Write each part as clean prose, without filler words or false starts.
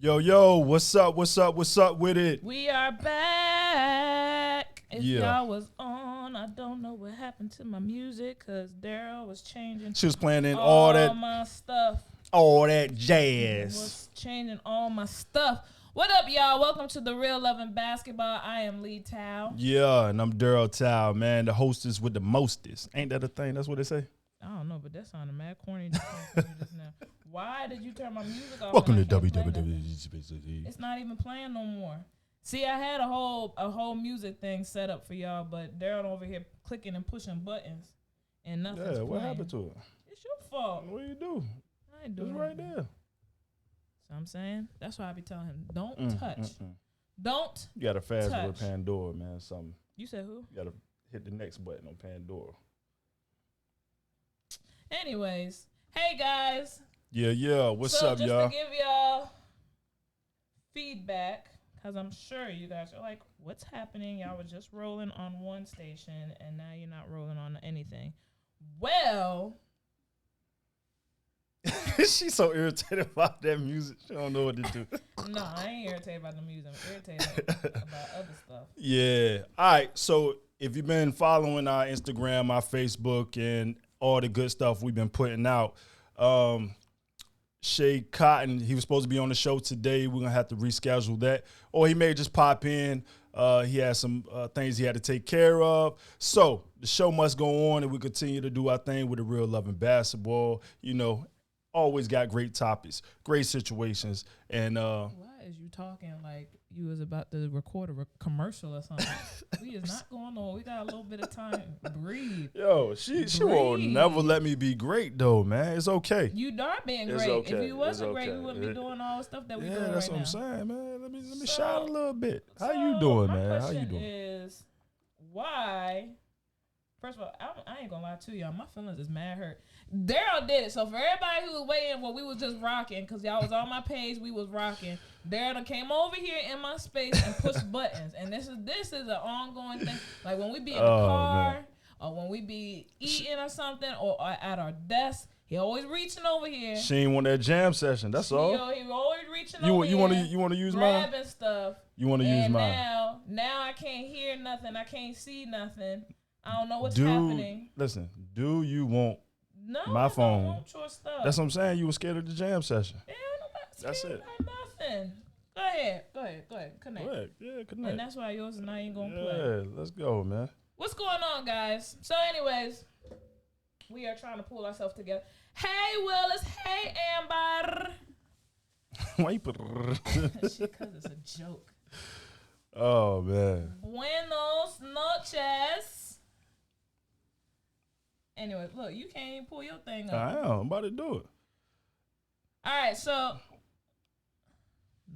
Yo, what's up with it? We are back. If y'all was on, I don't know what happened to my music because Daryl was changing. She was playing in all my stuff. All that jazz. Was changing all my stuff. What up, y'all? Welcome to The Real Love in Basketball. I am Lee Tao. Yeah, and I'm Daryl Tao, man. The hostess with the mostest. Ain't that a thing? That's what they say? I don't know, but that sounded mad corny just now. Why did you turn my music off? Welcome to WWE. It's not even playing no more. See, I had a whole music thing set up for y'all, but Daryl over here clicking and pushing buttons, and nothing's playing. What happened to it? It's your fault. What do you do? I ain't doing it. It's right there. So I'm saying that's why I be telling him, don't touch. Don't. You got to fast touch. with Pandora, man. Something. You said who? You got to hit the next button on Pandora. Anyways, hey guys. Yeah. What's up, y'all? So just to give y'all feedback, because I'm sure you guys are like, what's happening? Y'all were just rolling on one station, and now you're not rolling on anything. Well. She's so irritated about that music. She don't know what to do. No, I ain't irritated about the music. I'm irritated about other stuff. Yeah. All right. So if you've been following our Instagram, our Facebook, and all the good stuff we've been putting out, Schea Cotton, he was supposed to be on the show today. We're going to have to reschedule that. Or he may just pop in. He has some things he had to take care of. So the show must go on, and we continue to do our thing with The Real Love in Basketball. You know, always got great topics, great situations. And why is you talking like you was about to record a commercial or something? We is not going on. We got a little bit of time. Breathe. Yo, she will never let me be great though, man. It's okay. You are being It's great. okay. If you wasn't It's great, okay. we wouldn't be doing all the stuff that we doing that's right what now. I'm saying, man. Let me So- shout a little bit. How So, you doing, my man? How you question doing? is, why? First of all, I ain't gonna lie to y'all. My feelings is mad hurt. Daryl did it. So for everybody who was waiting, well, we was just rocking because y'all was on my page. We was rocking. Daryl came over here in my space and pushed buttons. And this is an ongoing thing. Like when we be in the car or when we be eating or something or at our desk, he always reaching over here. She ain't want that jam session. That's all. He always reaching You over here. You want to use mine? Grabbing stuff. You want to use mine? Now I can't hear nothing. I can't see nothing. I don't know what's happening. Listen, do you want my phone? I don't want your stuff. That's what I'm saying. You were scared of the jam session. Yeah, That's it. Nothing. Go ahead. Connect. Go ahead. Yeah, connect. And that's why yours and I ain't gonna play. Yeah, let's go, man. What's going on, guys? So, anyways, we are trying to pull ourselves together. Hey, Willis. Hey, Amber. Why you put? Because it's a joke. Oh man. Buenos noches. Anyway, look, you can't even pull your thing up. I am. I'm about to do it. All right, so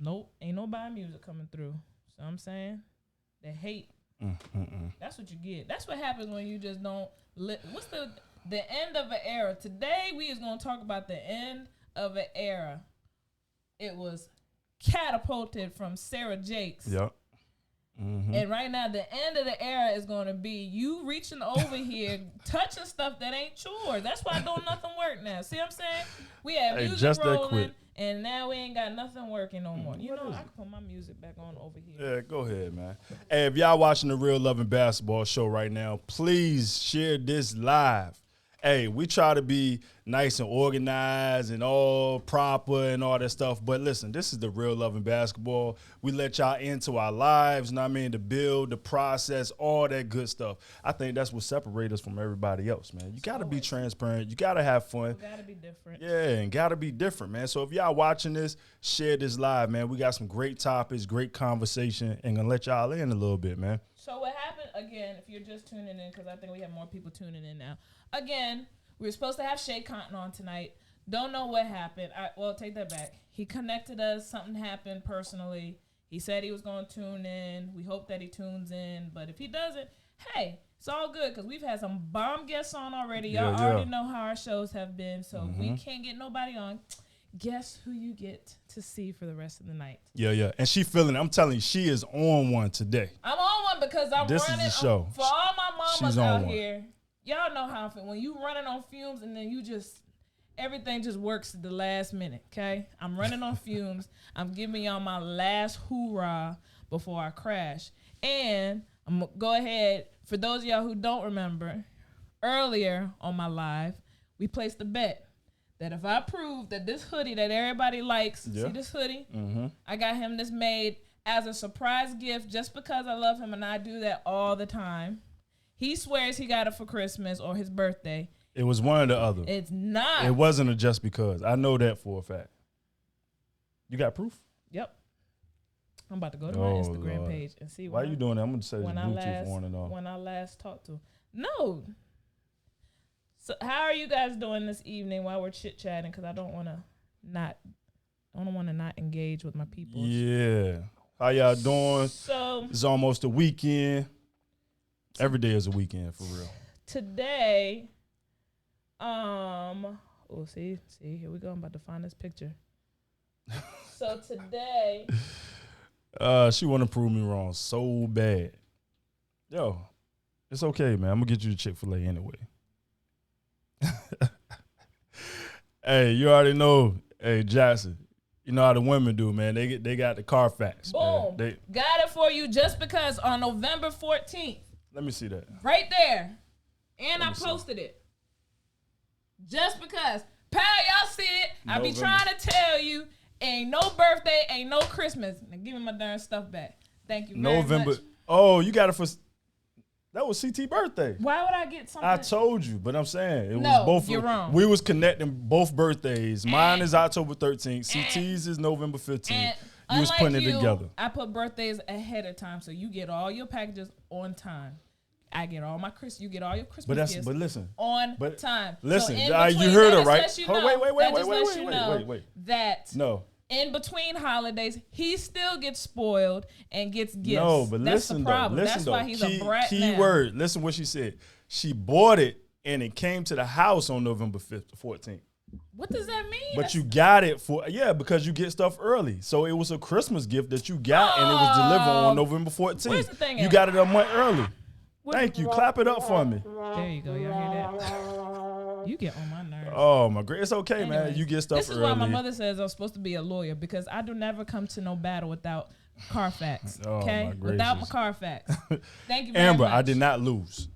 nope, ain't nobody music coming through. So I'm saying they hate. That's what you get. That's what happens when you just don't. What's the end of an era? Today we is gonna talk about the end of an era. It was catapulted from Sarah Jakes. Yep. And right now, the end of the era is going to be you reaching over here, touching stuff that ain't yours. That's why don't nothing work now. See what I'm saying? We have music just that rolling, quick. and now we ain't got nothing working no more. You know, I can put my music back on over here. Yeah, go ahead, man. Hey, if y'all watching the Real Love in Basketball show right now, please share this live. Hey, we try to be nice and organized and all proper and all that stuff. But listen, this is the Real Love in Basketball. We let y'all into our lives, you know what I mean? The build, the process, all that good stuff. I think that's what separates us from everybody else, man. You got to be transparent. You got to have fun. You got to be different. Yeah, and got to be different, man. So if y'all watching this, share this live, man. We got some great topics, great conversation, and going to let y'all in a little bit, man. So what happened, again, if you're just tuning in, because I think we have more people tuning in now. Again, we were supposed to have Schea Cotton on tonight. Don't know what happened. Well, take that back. He connected us. Something happened personally. He said he was going to tune in. We hope that he tunes in. But if he doesn't, hey, it's all good because we've had some bomb guests on already. Y'all already know how our shows have been. So if we can't get nobody on, guess who you get to see for the rest of the night? Yeah. And she feeling it. I'm telling you, she is on one today. I'm on one because I'm This running is the show. for all my mamas She's on out one. here. Y'all know how I feel. When you running on fumes and then you just everything just works at the last minute, okay? I'm running on fumes. I'm giving y'all my last hoorah before I crash. And I'm going to go ahead, for those of y'all who don't remember, earlier on my live, we placed a bet that if I prove that this hoodie that everybody likes, see this hoodie? Mm-hmm. I got him this made as a surprise gift just because I love him and I do that all the time. He swears he got it for Christmas or his birthday. It was one or the other. It's not. It wasn't a just because. I know that for a fact. You got proof? Yep. I'm about to go to my Instagram page and see. Why are you doing that? I'm going to say Bluetooth on and off. When I last talked to him. No. So how are you guys doing this evening while we're chit-chatting? Because I don't want to not engage with my people. Yeah. How y'all doing? So it's almost the weekend. Every day is a weekend, for real. Today... see, here we go. I'm about to find this picture. So today, she want to prove me wrong so bad. Yo, it's okay, man. I'm gonna get you to Chick-fil-A anyway. Hey, you already know. Hey, Jackson, you know how the women do, man. They got the Carfax. Boom, man. got it for you just because on November 14th. Let me see that. Right there, and I posted it. Just because. Pal, y'all see it. I be trying to tell you, ain't no birthday, ain't no Christmas. Now give me my darn stuff back. Thank you very much. Oh, you got it for... That was CT birthday. Why would I get something? I told you, but I'm saying it was both. You're wrong. We was connecting both birthdays. Mine is October 13th. CT's is November 15th. You was putting it together. I put birthdays ahead of time, so you get all your packages on time. I get all my you get all your Christmas gifts. But listen, on time. Listen, so you heard her right. Wait. That in between holidays, he still gets spoiled and gets gifts. No, but that's listen the problem. though. That's why he's a brat key now. word. Listen what she said. She bought it and it came to the house on November 14th. What does that mean? But you got it because you get stuff early. So it was a Christmas gift that you got and it was delivered on November 14th. Where's the thing you at? got it a month early. Thank you. Clap it up for me. There you go. Y'all hear that? You get on my nerves. Oh, my God. It's okay, Anyways, man. You get stuff early. This is why my mother says I'm supposed to be a lawyer because I do never come to no battle without Carfax. Okay? Without my Carfax. Thank you very Amber, much. I did not lose.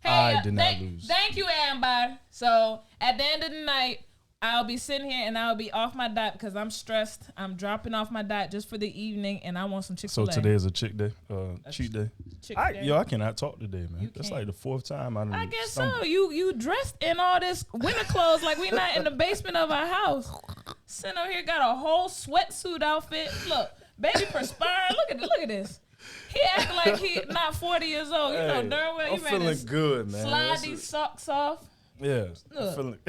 Hey, I did not lose. Thank you, Amber. So at the end of the night, I'll be sitting here and I'll be off my diet because I'm stressed. I'm dropping off my diet just for the evening and I want some Chick-fil-A. So today is a cheat day. I cannot talk today, man. That's can't. like the fourth time I guess so. You dressed in all this winter clothes like we not in the basement of our house. Sitting over here got a whole sweatsuit outfit. Look, baby perspiring. Look at this. He acting like he not 40 years old. You know darn well you I'm feeling good, man. Slide these socks off. Yeah. Look.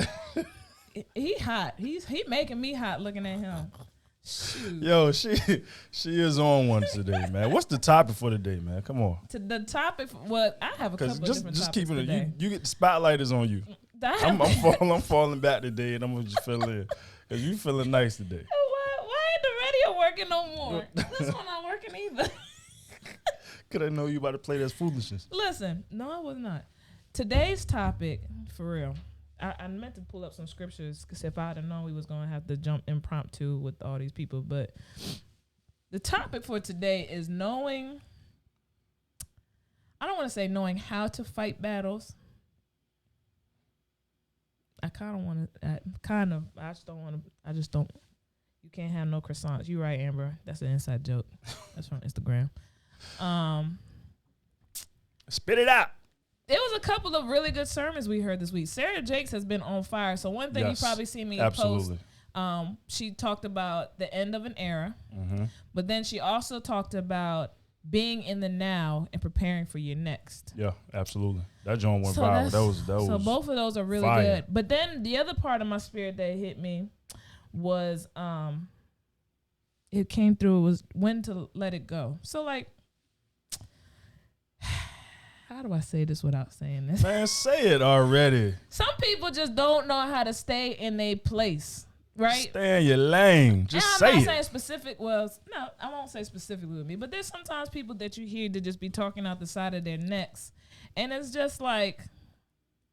He hot. He making me hot looking at him. Shoot. Yo, she is on one today, man. What's the topic for today, man? Come on. The topic, I have a couple of different topics keeping today. it. You get the spotlight is on you. I'm falling back today, and I'm gonna just fill in because you feeling nice today. Why ain't the radio working no more? This one not working either. Could I know you about to play this foolishness? Listen, no, I was not. Today's topic, for real. I meant to pull up some scriptures because if I had known we was going to have to jump impromptu with all these people. But the topic for today is knowing, I don't want to say knowing how to fight battles. I just don't. You can't have no croissants. You right, Amber. That's an inside joke. That's from Instagram. Spit it out. There was a couple of really good sermons we heard this week. Sarah Jakes has been on fire. So one thing you probably see me post, she talked about the end of an era, but then she also talked about being in the now and preparing for your next. Yeah, absolutely. That joint went viral. That was so both of those are really good. But then the other part of my spirit that hit me was it came through was when to let it go. So like, how do I say this without saying this? Man, say it already. Some people just don't know how to stay in their place, right? Stay in your lane. Just say it. I'm not saying specific. Well, no, I won't say specifically with me. But there's sometimes people that you hear to just be talking out the side of their necks. And it's just like,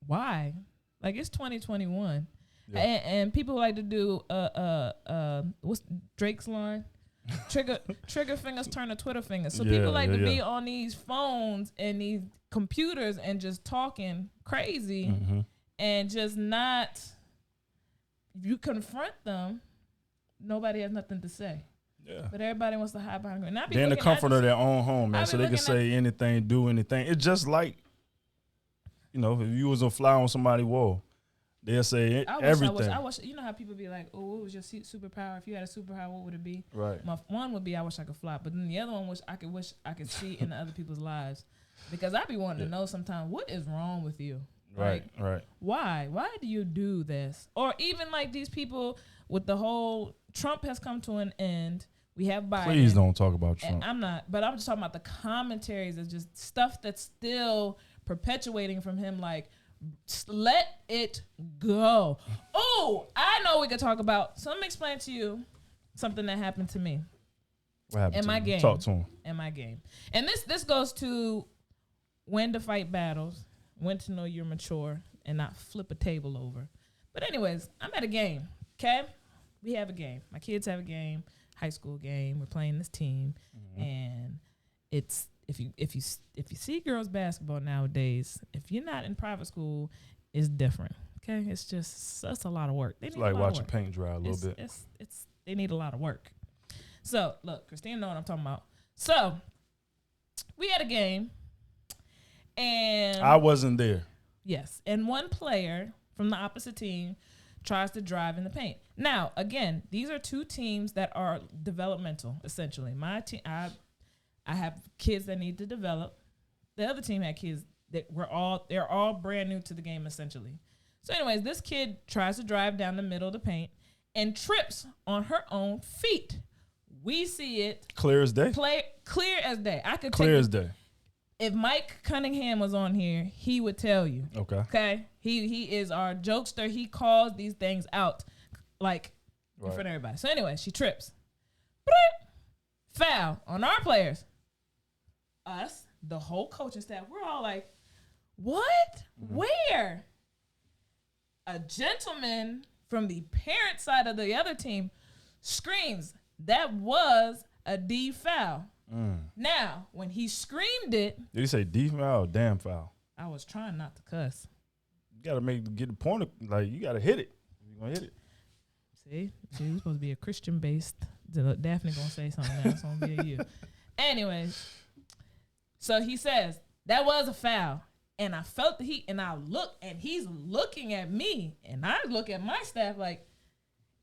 why? Like, it's 2021. Yeah. And people like to do what's Drake's line? Trigger fingers turn to Twitter fingers. So people like to be on these phones and these computers and just talking crazy and just not. If you confront them, nobody has nothing to say. Yeah. But everybody wants to hide behind it. They're in the comfort of their own home, man. So they can say anything, do anything. It's just like, if you was a fly on somebody's wall, they'll say everything. I wish, you know how people be like, oh, what was your superpower? If you had a superpower, what would it be? Right. My one would be, I wish I could fly. But then the other one, wish I could see in other people's lives. Because I be wanting to know sometimes, what is wrong with you? Right. Why do you do this? Or even like these people with the whole Trump has come to an end. We have Biden. Please don't talk about Trump. I'm just talking about the commentaries of just stuff that's still perpetuating from him. Like, let it go. Oh, I know we could talk about. So let me explain to you something that happened to me. What happened in to my you? game? Talk to him. In my game. And this goes to when to fight battles, when to know you're mature, and not flip a table over. But anyways, I'm at a game. Okay, we have a game. My kids have a game. High school game. We're playing this team, and it's if you see girls basketball nowadays, if you're not in private school, it's different. Okay, that's a lot of work. It's like watching paint dry a little bit. It's they need a lot of work. So look, Christine know what I'm talking about. So we had a game, and I wasn't there. Yes, and one player from the opposite team tries to drive in the paint. Now, again, these are two teams that are developmental, essentially. My team, I have kids that need to develop. The other team had kids that they're all brand new to the game, essentially. So anyways, this kid tries to drive down the middle of the paint and trips on her own feet. We see it. Clear as day? Clear as day. Clear as day. If Mike Cunningham was on here, he would tell you. Okay. He is our jokester. He calls these things out like in front of everybody. So anyway, she trips. Foul on our players. Us, the whole coaching staff, we're all like, what? Where? A gentleman from the parent side of the other team screams, that was a D foul. Now, when he screamed it. Did he say D foul or damn foul? I was trying not to cuss. You got to get the point. Like, you got to hit it. You're going to hit it. See, we're supposed to be a Christian-based. Daphne going to say something now. It's going to be a you. Anyways, so he says, that was a foul. And I felt the heat, and I look, and he's looking at me. And I look at my staff like,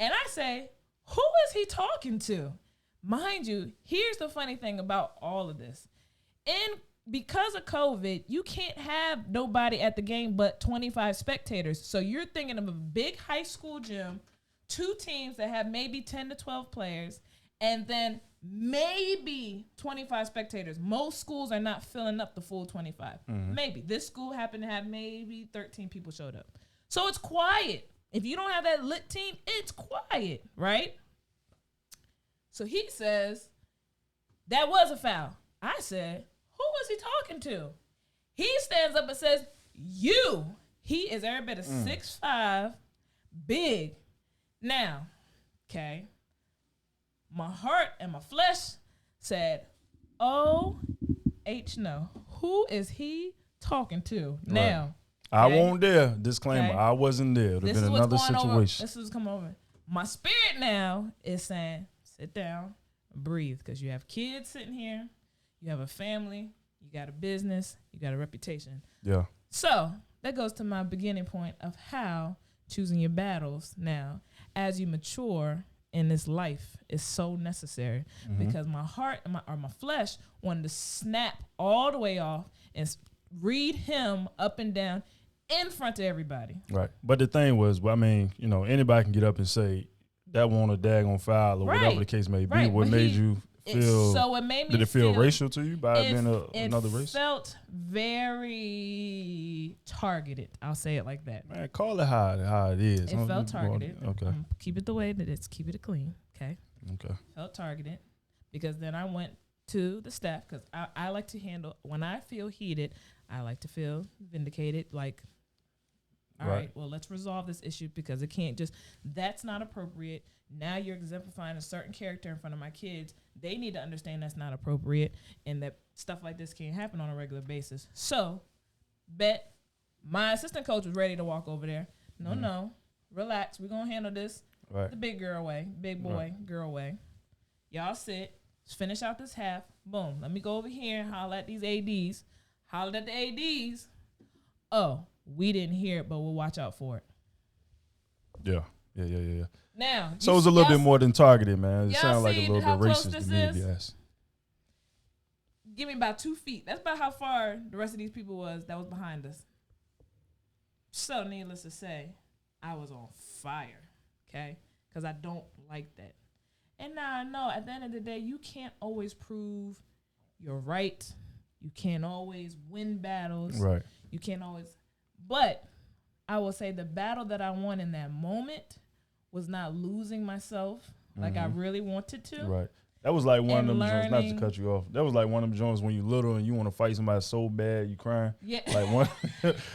and I say, who is he talking to? Mind you, here's the funny thing about all of this. Because of COVID, you can't have nobody at the game but 25 spectators. So you're thinking of a big high school gym, two teams that have maybe 10 to 12 players, and then maybe 25 spectators. Most schools are not filling up the full 25. Maybe. This school happened to have maybe 13 people showed up. So it's quiet. If you don't have that lit team, it's quiet, right? So he says, that was a foul. I said, who was he talking to? He stands up and says, you. He is every bit of 6'5", big. Now, okay, my heart and my flesh said, no. Who is he talking to? Right. Now, I won't there. Disclaimer, I wasn't there. It would have been another situation. This is coming over. My spirit now is saying, sit down, breathe, because you have kids sitting here, you have a family, you got a business, you got a reputation. Yeah. So that goes to my beginning point of how choosing your battles now, as you mature in this life, is so necessary. Because my heart and my flesh wanted to snap all the way off and read him up and down in front of everybody. Right. But the thing was, anybody can get up and say, that wasn't a daggone foul or whatever the case may be. Right. What made you feel? So it made me. Did it feel racial to you by being another race? It felt very targeted. I'll say it like that. Man, call it how it is. It felt targeted. Okay. Keep it the way that it's. Keep it clean. Okay. Okay. Felt targeted because then I went to the staff because I like to handle when I feel heated. I like to feel vindicated. Like All right, well, let's resolve this issue because it can't just, that's not appropriate. Now you're exemplifying a certain character in front of my kids. They need to understand that's not appropriate and that stuff like this can't happen on a regular basis. So, bet my assistant coach was ready to walk over there. No, relax. We're going to handle this the big girl way, big boy, girl way. Y'all sit, finish out this half. Boom. Let me go over here and holler at these ADs. Holler at the ADs. Oh, we didn't hear it, but we'll watch out for it. Yeah. Now, so it's a little bit more than targeted, man. It sounds like a little bit racist to me, yes. Give me about 2 feet. That's about how far the rest of these people was that was behind us. So, needless to say, I was on fire, okay? Because I don't like that. And now I know at the end of the day, you can't always prove you're right. You can't always win battles. Right. You can't always. But I will say the battle that I won in that moment was not losing myself like I really wanted to. Right. That was like one of them joints, not to cut you off. That was like one of them joints when you little and you want to fight somebody so bad you crying. Yeah. Like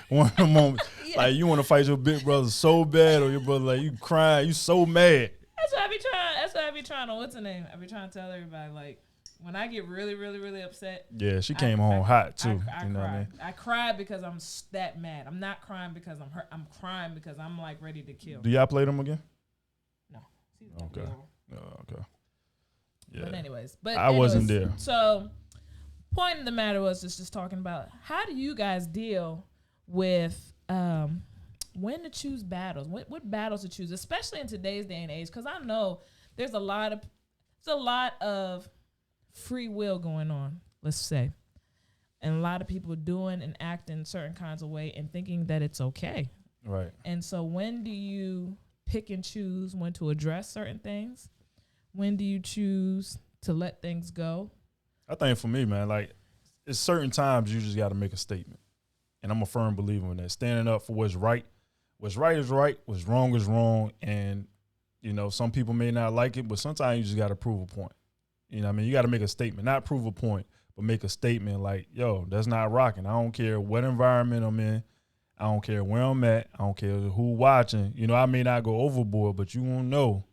one of the moments, like you want to fight your big brother so bad or your brother like you crying, you so mad. That's what I be trying to, what's the name? I be trying to tell everybody, like, when I get really, really, really upset. Yeah, she came home hot too. You know what I mean? I cried because I'm that mad. I'm not crying because I'm hurt. I'm crying because I'm like ready to kill. Do y'all play them again? No. Okay. Okay. Yeah. But anyways, I wasn't there. So, point of the matter was just talking about how do you guys deal with when to choose battles, what battles to choose, especially in today's day and age, because I know there's a lot of free will going on, let's say, and a lot of people doing and acting certain kinds of way and thinking that it's okay. Right. And so when do you pick and choose when to address certain things? When do you choose to let things go? I think for me, man, like, it's certain times you just got to make a statement. And I'm a firm believer in that. Standing up for what's right. What's right is right. What's wrong is wrong. And, you know, some people may not like it, but sometimes you just got to prove a point. You know what I mean? You got to make a statement. Not prove a point, but make a statement like, yo, that's not rocking. I don't care what environment I'm in. I don't care where I'm at. I don't care who watching. You know, I may not go overboard, but you won't know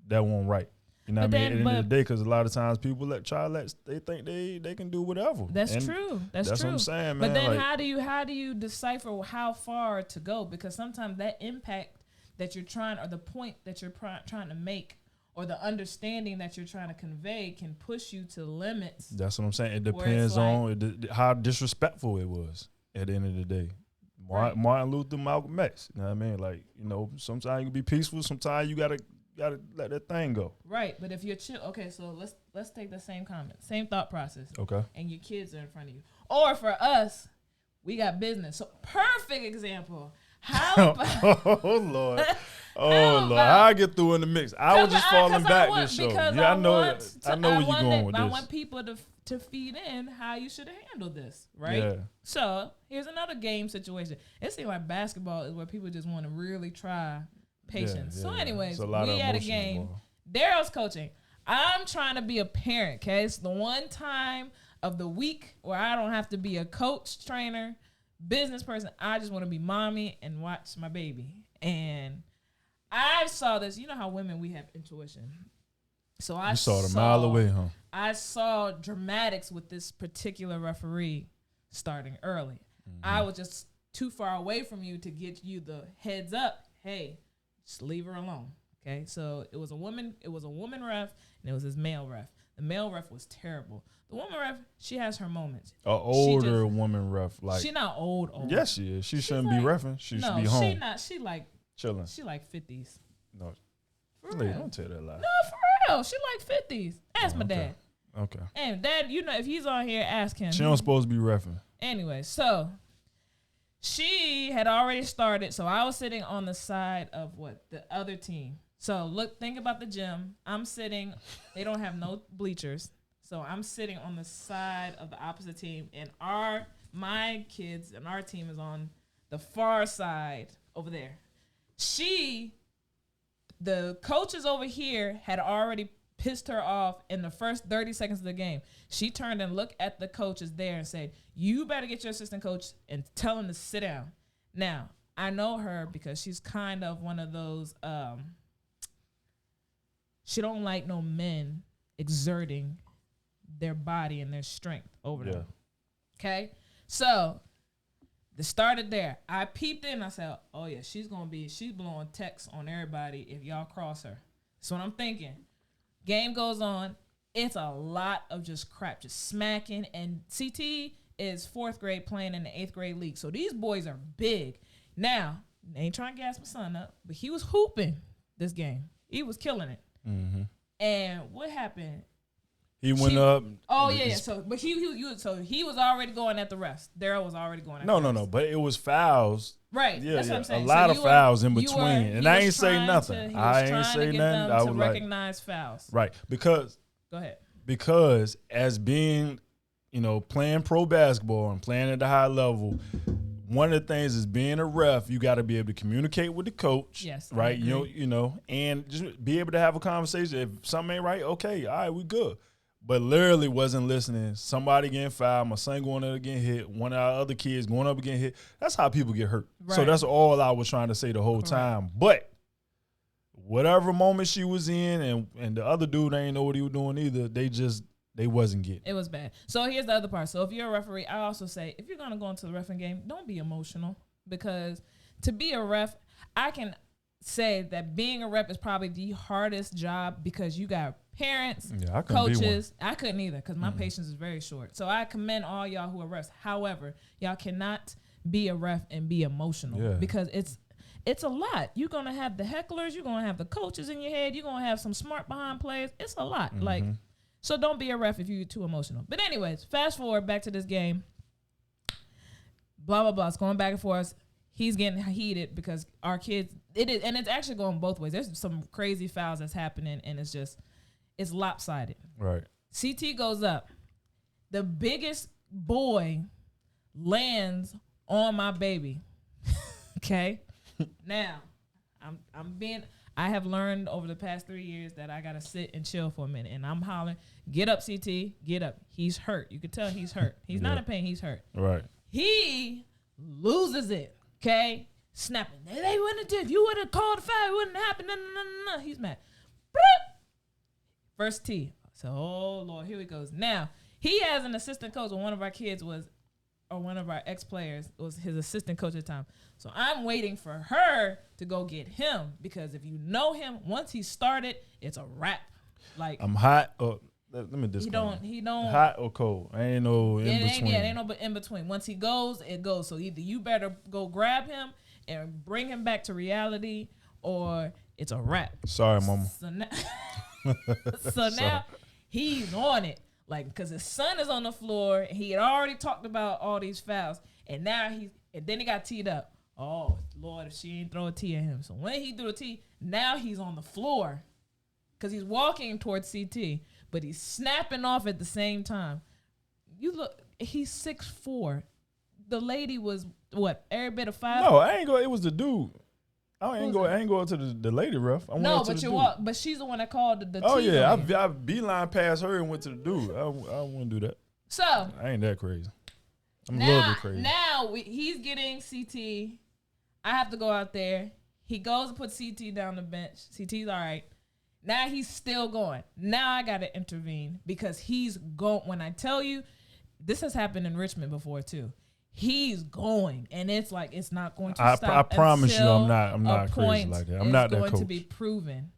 that won't right. You know what I mean? At the end of the day, because a lot of times people they think they can do whatever. That's true. That's true. That's what I'm saying, man. But then like, how do you decipher how far to go? Because sometimes that impact that you're trying, or the point that you're trying to make, or the understanding that you're trying to convey can push you to limits. That's what I'm saying. It depends on how disrespectful it was at the end of the day. Martin Luther, Malcolm X. You know what I mean? Like, you know, sometimes you can be peaceful. Sometimes you gotta let that thing go. Right, but if you're chill, okay, so let's take the same comment, same thought process. Okay. And your kids are in front of you, or for us, we got business. So perfect example. How about? Oh Lord, Lord, I get through in the mix. I was just falling back this show. Yeah, I know where you're going with this. I want people to feed in how you should handle this, right? Yeah. So here's another game situation. It seems like basketball is where people just want to really try patience. Yeah, so anyways, we at a game. Daryl's coaching. I'm trying to be a parent, okay? It's the one time of the week where I don't have to be a coach, trainer, business person. I just want to be mommy and watch my baby. And I saw this. You know how women, we have intuition. So I saw it a mile away, huh? I saw dramatics with this particular referee starting early. I was just too far away from you to get you the heads up. Hey, just leave her alone. Okay, so it was a woman ref, and it was this male ref. The male ref was terrible. The woman ref, she has her moments. An older woman ref, like, she not old. Yes, she is. She shouldn't be reffing. She should be home. She not. She like chilling. She like 50s. No, really, don't tell that lie. No, for real. She like 50s. Ask my dad. Okay. And dad, you know, if he's on here, ask him. She don't supposed to be reffing. Anyway, so she had already started, so I was sitting on the side of the other team. So think about the gym. I'm sitting, they don't have no bleachers. So I'm sitting on the side of the opposite team, and my kids and our team is on the far side over there. The coaches over here had already pissed her off in the first 30 seconds of the game. She turned and looked at the coaches there and said, "You better get your assistant coach and tell him to sit down." Now, I know her because she's kind of one of those. She don't like no men exerting their body and their strength over them. Okay, so it started there. I peeped in. I said, "Oh yeah, she's blowing texts on everybody if y'all cross her." So what I'm thinking. Game goes on. It's a lot of just crap, just smacking. And CT is 4th grade playing in the 8th grade league. So these boys are big. Now, they ain't trying to gas my son up, but he was hooping this game. He was killing it. Mm-hmm. And what happened? He went up. Oh yeah. So, but he was already going at the refs. Daryl was already going at the refs. No. But it was fouls. Right. Yeah, that's what I'm saying. A lot of fouls in between, and I ain't say He nothing. was trying to get them to recognize fouls. Right, because go ahead. Because as being, playing pro basketball and playing at the high level, one of the things is being a ref. You got to be able to communicate with the coach. Yes. Right. And just be able to have a conversation. If something ain't right, okay, all right, we good. But literally wasn't listening. Somebody getting fouled, my son going up getting hit, one of our other kids going up getting hit. That's how people get hurt. Right. So that's all I was trying to say the whole time. But whatever moment she was in and the other dude ain't know what he was doing either, they wasn't getting. It was bad. So here's the other part. So if you're a referee, I also say if you're going to go into the reffing game, don't be emotional, because to be a ref, I can say that being a rep is probably the hardest job because you got parents, coaches. I couldn't either because my patience is very short. So I commend all y'all who are refs. However, y'all cannot be a ref and be emotional because it's a lot. You're going to have the hecklers. You're going to have the coaches in your head. You're going to have some smart behind players. It's a lot. So don't be a ref if you're too emotional. But anyways, fast forward back to this game. Blah, blah, blah. It's going back and forth. He's getting heated because our kids, and it's actually going both ways. There's some crazy fouls that's happening, and it's lopsided. Right. CT goes up. The biggest boy lands on my baby. Okay? Now, I have learned over the past 3 years that I got to sit and chill for a minute, and I'm hollering, get up, CT, get up. He's hurt. You can tell he's hurt. He's not in pain. He's hurt. Right. He loses it. Okay, snapping. They wouldn't have. If you would have called a foul, it wouldn't happen. No. He's mad. First tee. So, oh Lord, here he goes. Now he has an assistant coach. When one of our kids one of our ex-players was his assistant coach at the time. So I'm waiting for her to go get him because if you know him, once he started, it's a wrap. Like I'm hot. Let me disclaim. He don't hot or cold. I ain't no in between. Ain't no in between. Once he goes, it goes. So either you better go grab him and bring him back to reality, or it's a wrap. Sorry, mama. So now he's on it, like because his son is on the floor. He had already talked about all these fouls, and now then he got teed up. Oh Lord, if she ain't throw a tee at him. So when he threw a tee, now he's on the floor because he's walking towards CT. But he's snapping off at the same time. You look, he's 6'4". The lady was what? Every bit of 5. No, I ain't go. It was the dude. I ain't go to the lady ref. But she's the one that called the. Oh yeah, I beeline past her and went to the dude. I wouldn't do that. So I ain't that crazy. I'm a little bit crazy. Now he's getting CT. I have to go out there. He goes and puts CT down the bench. CT's all right. Now he's still going. Now I got to intervene because he's going. When I tell you, this has happened in Richmond before too. He's going, and it's like it's not going to stop. I promise you, I'm not crazy like that. I'm not that coach. It's going to be proven.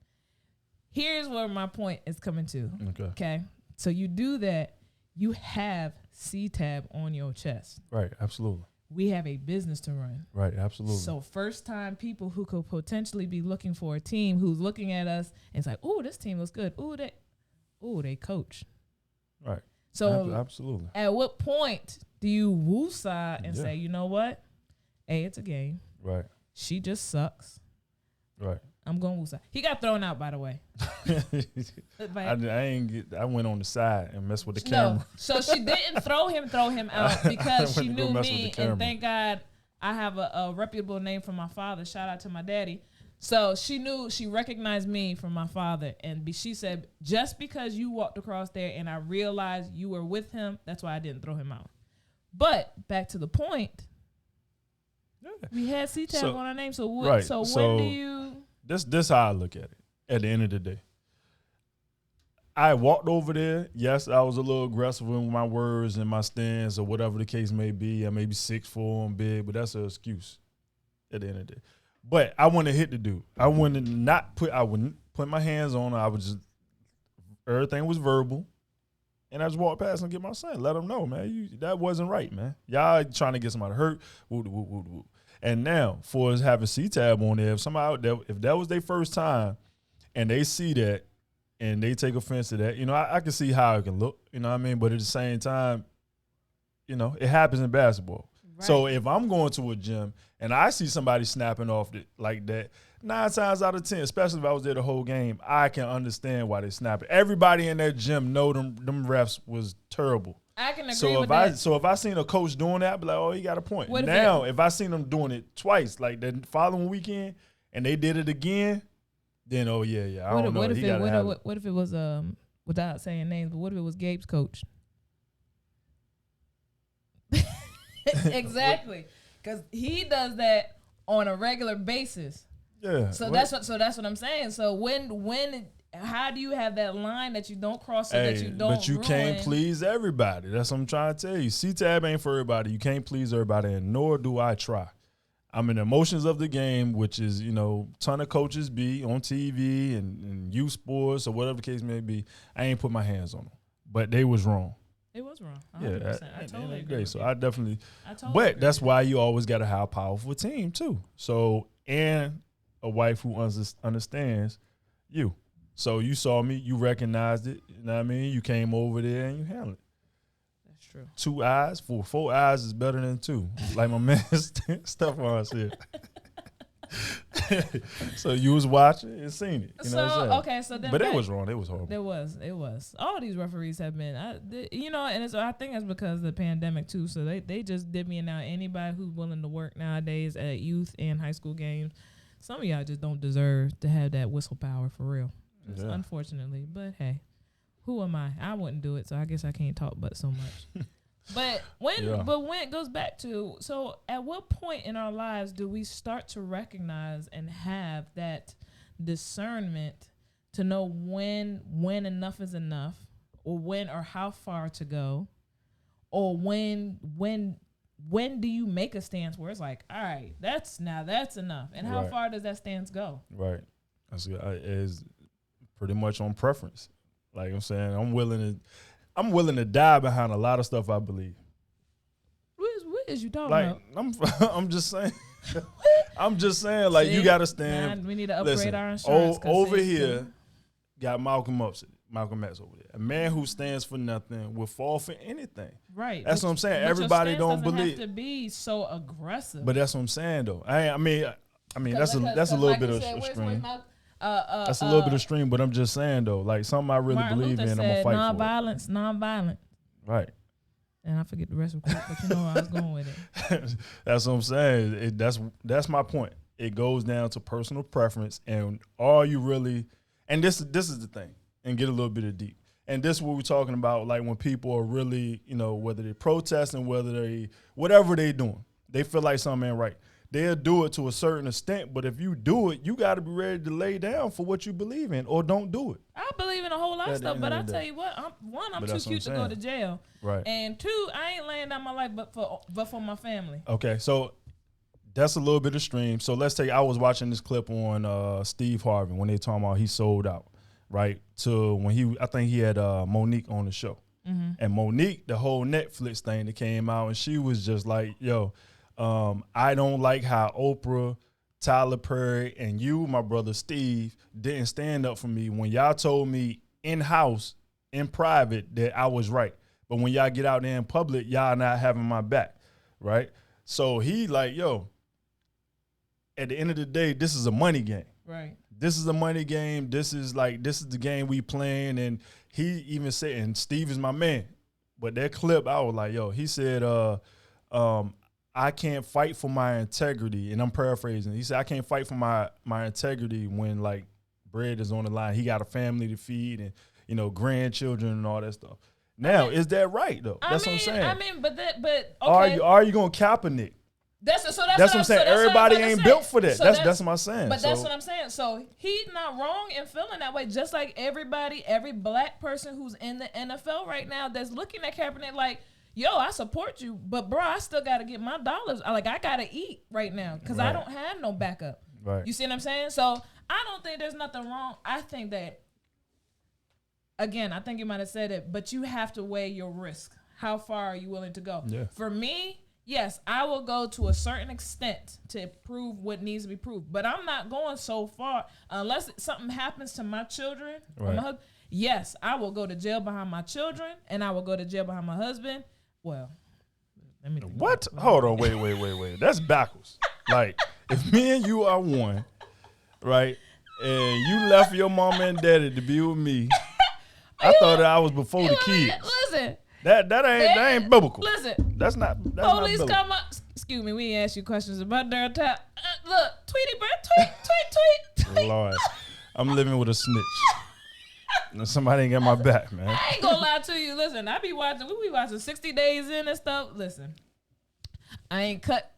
Here's where my point is coming to. Okay. So you do that, you have C-tab on your chest. Right. Absolutely. We have a business to run. Right, absolutely. So first time people who could potentially be looking for a team who's looking at us and it's like, oh, this team looks good. They coach. Right. So absolutely. At what point do you woo-side and say, you know what? Hey, it's a game. Right. She just sucks. Right. I'm going woo-side. He got thrown out, by the way. I went on the side and messed with the camera. No, so she didn't throw him out because she knew me, and thank God I have a reputable name from my father. Shout out to my daddy. So she recognized me from my father, and she said, just because you walked across there and I realized you were with him, that's why I didn't throw him out. But back to the point, We had C-Tab on our name. So what? Right. So So when do you? This how I look at it. At the end of the day, I walked over there. Yes, I was a little aggressive with my words and my stance or whatever the case may be. I may be 6'4" and big, but that's an excuse at the end of the day. But I wouldn't hit the dude. I wouldn't put my hands on him. I would just, everything was verbal. And I just walked past and get my son. Let him know, man, that wasn't right, man. Y'all trying to get somebody hurt. Woo, woo, woo, woo. And now, for us having C-Tab on there, if somebody out there, if that was their first time and they see that and they take offense to that, I can see how it can look, you know what I mean? But at the same time, it happens in basketball. Right. So if I'm going to a gym and I see somebody snapping off like that, 9 times out of 10, especially if I was there the whole game, I can understand why they snapping. Everybody in that gym know them refs was terrible. I can agree with that. So if I seen a coach doing that, I'd be like, oh, he got a point. Now, if I seen them doing it twice, like the following weekend, and they did it again, then I don't know. What if it was without saying names, but what if it was Gabe's coach? Exactly, because he does that on a regular basis. Yeah. So that's what I'm saying. So when how do you have that line that you don't cross so that you don't? But you can't please everybody. That's what I'm trying to tell you. C-Tab ain't for everybody. You can't please everybody, and nor do I try. I'm in the emotions of the game, which is, ton of coaches be on TV and youth sports or whatever the case may be. I ain't put my hands on them, but they was wrong. It was wrong. 100%. Yeah, I totally agree. So I totally but that's why you always got to have a powerful team too. So, and a wife who understands you. So you saw me, you recognized it, you know what I mean? You came over there and you handled it. That's true. 2 eyes, 4 eyes is better than 2. Like my man Stephon said. So you was watching and seen it. You know what I'm saying? Okay, so then. But it was wrong. It was horrible. It was. All these referees have been, and I think it's because of the pandemic too. So they just did me now. Anybody who's willing to work nowadays at youth and high school games, some of y'all just don't deserve to have that whistle power for real. Unfortunately, but hey, who am I? I wouldn't do it, so I guess I can't talk but so much. But when it goes back to, so at what point in our lives do we start to recognize and have that discernment to know when enough is enough, or when or how far to go, or when do you make a stance where it's like, all right, that's enough, and how far does that stance go? Right, that's good. It's pretty much on preference. Like I'm saying, I'm willing to die behind a lot of stuff I believe. What is you talking about? I'm just saying. I'm just saying, like, you got to stand. We need to upgrade our insurance. Over here, got Malcolm X over there. A man who stands for nothing will fall for anything. Right. That's what I'm saying. Everybody don't believe. Have to be so aggressive. But that's what I'm saying, though. I mean, that's a little bit of extreme. That's a little bit extreme, but I'm just saying, though, like, something I really believe in, I'm gonna fight for. Non-violent. Right. And I forget the rest of it, but you know where I was going with it. That's what I'm saying. That's my point. It goes down to personal preference, and are you really? And this is the thing, and get a little bit of deep. And this is what we're talking about, like when people are really, whether they're protesting, whatever they doing, they feel like something ain't right. They'll do it to a certain extent, but if you do it, you got to be ready to lay down for what you believe in, or don't do it. I believe in a whole lot of stuff, but I tell you what, I'm too cute to go to jail, right? And 2, I ain't laying down my life, but for my family. Okay, so that's a little bit extreme. So let's take. I was watching this clip on Steve Harvey when they talking about he sold out, right? To when I think he had Monique on the show, and Monique, the whole Netflix thing that came out, and she was just like, yo. I don't like how Oprah, Tyler Perry, and you, my brother Steve, didn't stand up for me when y'all told me in-house, in private, that I was right. But when y'all get out there in public, y'all not having my back, right? So he like, yo, at the end of the day, this is a money game. Right. This is a money game. This is the game we playing. And he even said, and Steve is my man. But that clip, I was like, yo, he said, I can't fight for my integrity, and I'm paraphrasing. He said, I can't fight for my integrity when, like, bread is on the line. He got a family to feed and, grandchildren and all that stuff. Now, is that right, though? That's what I'm saying. but okay. Are you going to Kaepernick? That's what I'm saying. Everybody ain't built for that. That's what I'm saying. But that's what I'm saying. So he's not wrong in feeling that way. Just like every black person who's in the NFL right now that's looking at Kaepernick like, yo, I support you, but bro, I still got to get my dollars. Like, I got to eat right now because I don't have no backup. Right. You see what I'm saying? So I don't think there's nothing wrong. I think that, again, I think you might have said it, but you have to weigh your risk. How far are you willing to go? Yeah. For me, yes, I will go to a certain extent to prove what needs to be proved, but I'm not going so far unless something happens to my children or my husband. Yes, I will go to jail behind my children, and I will go to jail behind my husband. Well, let me. What? Hold on, wait. That's backwards. Like, if me and you are one, right, and you left your mama and daddy to be with me, I thought that I was before the kids. Listen. That ain't biblical. Listen, that's not police not come up. Excuse me, we ain't ask you questions about their time. Look, Tweety Bird, tweet. Lord, I'm living with a snitch. Somebody ain't got my back, man. I ain't gonna lie to you. Listen, we be watching 60 Days In and stuff. Listen, I ain't cut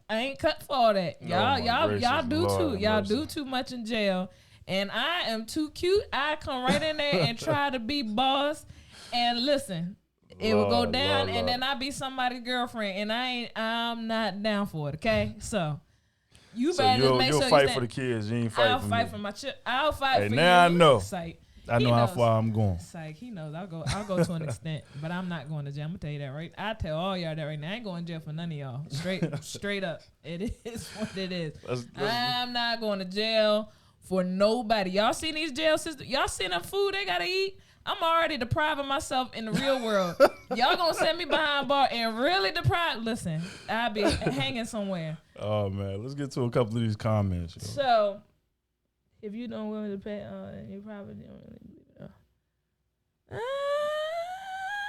for all that. Y'all do too much in jail, and I am too cute. I come right in there and try to be boss. And listen. It will go down, and then I be somebody's girlfriend, and I'm not down for it. Okay, so you better just make sure you'll fight for the kids. You ain't fight I'll for fight me. for my children. I'll fight for you. Now I know. Psych. I know how far I'm going. Psych. He knows. I'll go to an extent, but I'm not going to jail. I'm gonna tell you that right. I tell all y'all that right now. I ain't going to jail for none of y'all. Straight up. It is what it is. I'm not going to jail for nobody. Y'all seen these jail systems? Y'all seen the food they gotta eat? I'm already depriving myself in the real world. Y'all gonna send me behind bar and really deprive? Listen, I'll be hanging somewhere. Oh man, let's get to a couple of these comments. Yo. So, if you don't willing to pay, you probably don't really.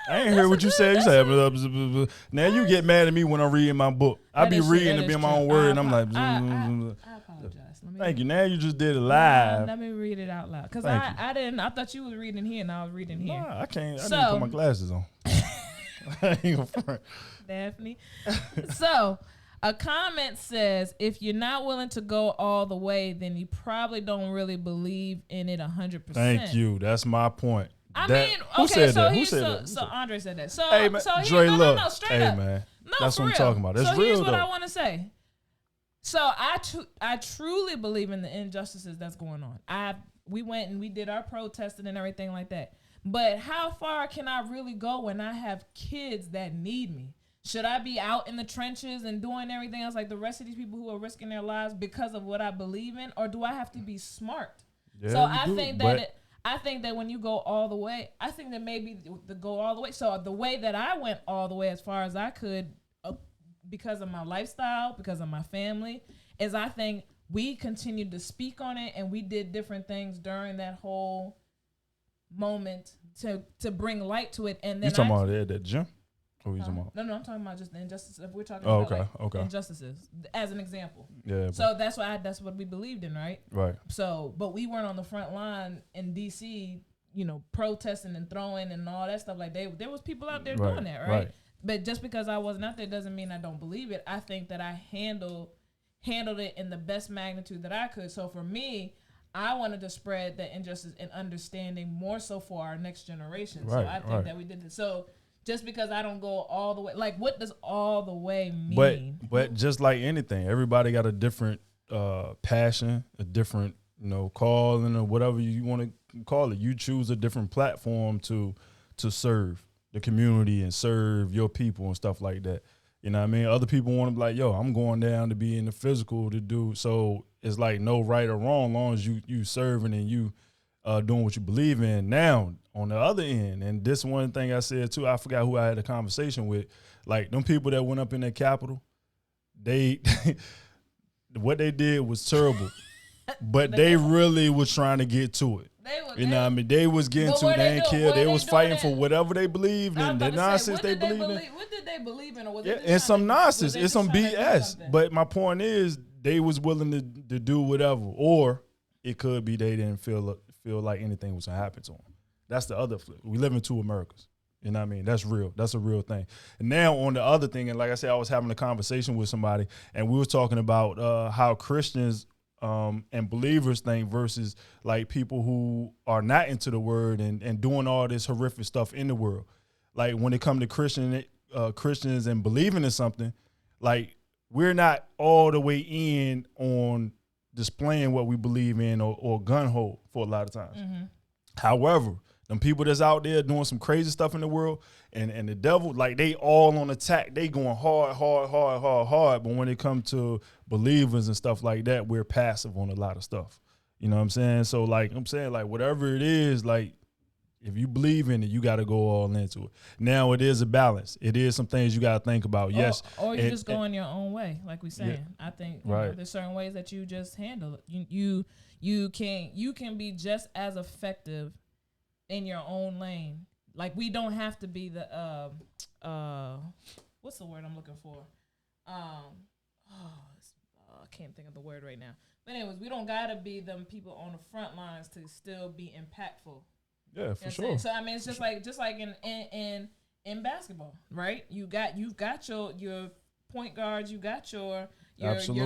I ain't hear what you said. You said now you get mad at me when I'm reading my book. I be reading to be in my own word, and I'm like. I apologize. Thank you. Now you just did it live. Let me read it out loud. Because I didn't. I thought you was reading here and I was reading here. Nah, I can't. I didn't put my glasses on. I ain't gonna front. Daphne. So, a comment says, if you're not willing to go all the way, then you probably don't really believe in it 100%. Thank you. That's my point. Who said that? So Andre said that. So, hey, man, so Dre, look. Straight up. Man. No, that's for what real. I'm talking about. That's so real, here's what though. I want to say. So I truly believe in the injustices that's going on. We went and we did our protesting and everything like that. But how far can I really go when I have kids that need me? Should I be out in the trenches and doing everything else like the rest of these people who are risking their lives because of what I believe in, or do I have to be smart? Yeah, so I think that when you go all the way, I think that maybe the go all the way. So the way that I went all the way as far as I could, because of my lifestyle, because of my family, is I think we continued to speak on it and we did different things during that whole moment to bring light to it. And then you talking about at that gym? What are you talking about? No, I'm talking about just the injustices. If we're talking about injustices as an example. Yeah. So that's what we believed in, right? Right. So, but we weren't on the front line in DC, protesting and throwing and all that stuff. Like there was people out there doing that, right? But just because I wasn't out there doesn't mean I don't believe it. I think that I handled it in the best magnitude that I could. So for me, I wanted to spread the injustice and understanding more so for our next generation. Right, so I think that we did it. So just because I don't go all the way, like what does all the way mean? But just like anything, everybody got a different passion, a different calling or whatever you want to call it. You choose a different platform to serve the community and serve your people and stuff like that. You know what I mean? Other people want to be like, yo, I'm going down to be in the physical to do. So it's like no right or wrong, as long as you serving and you doing what you believe in. Now, on the other end, and this one thing I said too, I forgot who I had a conversation with, like them people that went up in that Capitol, they what they did was terrible, but they really was trying to get to it. You know what I mean? They was getting to it. They ain't care. They was fighting for whatever they believed in. The nonsense they believed in. What did they believe in? Or was and some nonsense. It's some BS. But my point is, they was willing to do whatever. Or it could be they didn't feel like anything was going to happen to them. That's the other flip. We live in two Americas. You know what I mean? That's real. That's a real thing. And now on the other thing, and like I said, I was having a conversation with somebody, and we were talking about how Christians and believers think versus like people who are not into the word and doing all this horrific stuff in the world. Like when it comes to Christians and believing in something, like we're not all the way in on displaying what we believe in or gun ho for a lot of times. Mm-hmm. However, them people that's out there doing some crazy stuff in the world and the devil, like they all on attack. They going hard. But when it comes to believers and stuff like that, we're passive on a lot of stuff. You know what I'm saying? So like I'm saying, like whatever it is, like if you believe in it, you got to go all into it. Now it is a balance. It is some things you got to think about. Yes. Or you just go in your own way, like we saying. Yeah, I think right. There's certain ways that you just handle it. You can be just as effective in your own lane. Like we don't have to be the what's the word I'm looking for? I can't think of the word right now. But anyways, we don't gotta be them people on the front lines to still be impactful. Yeah, for sure. So I mean, it's just like in basketball, right? You've got your point guards, you got your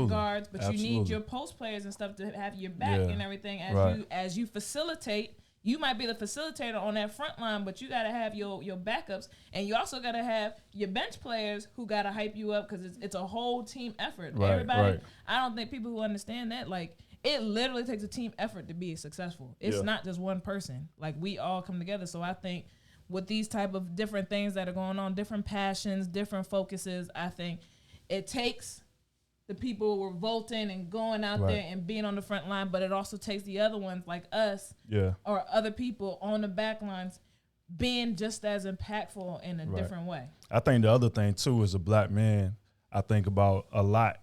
guards, but you need your post players and stuff to have your back and everything as you facilitate. You might be the facilitator on that front line, but you got to have your backups, and you also got to have your bench players who got to hype you up because it's a whole team effort. Right, Everybody, right. I don't think people who understand that, like, it literally takes a team effort to be successful. It's not just one person. Like, we all come together. So I think with these type of different things that are going on, different passions, different focuses, I think it takes the people revolting and going out there and being on the front line, but it also takes the other ones like us or other people on the back lines being just as impactful in a different way. I think the other thing, too, as a black man, I think about a lot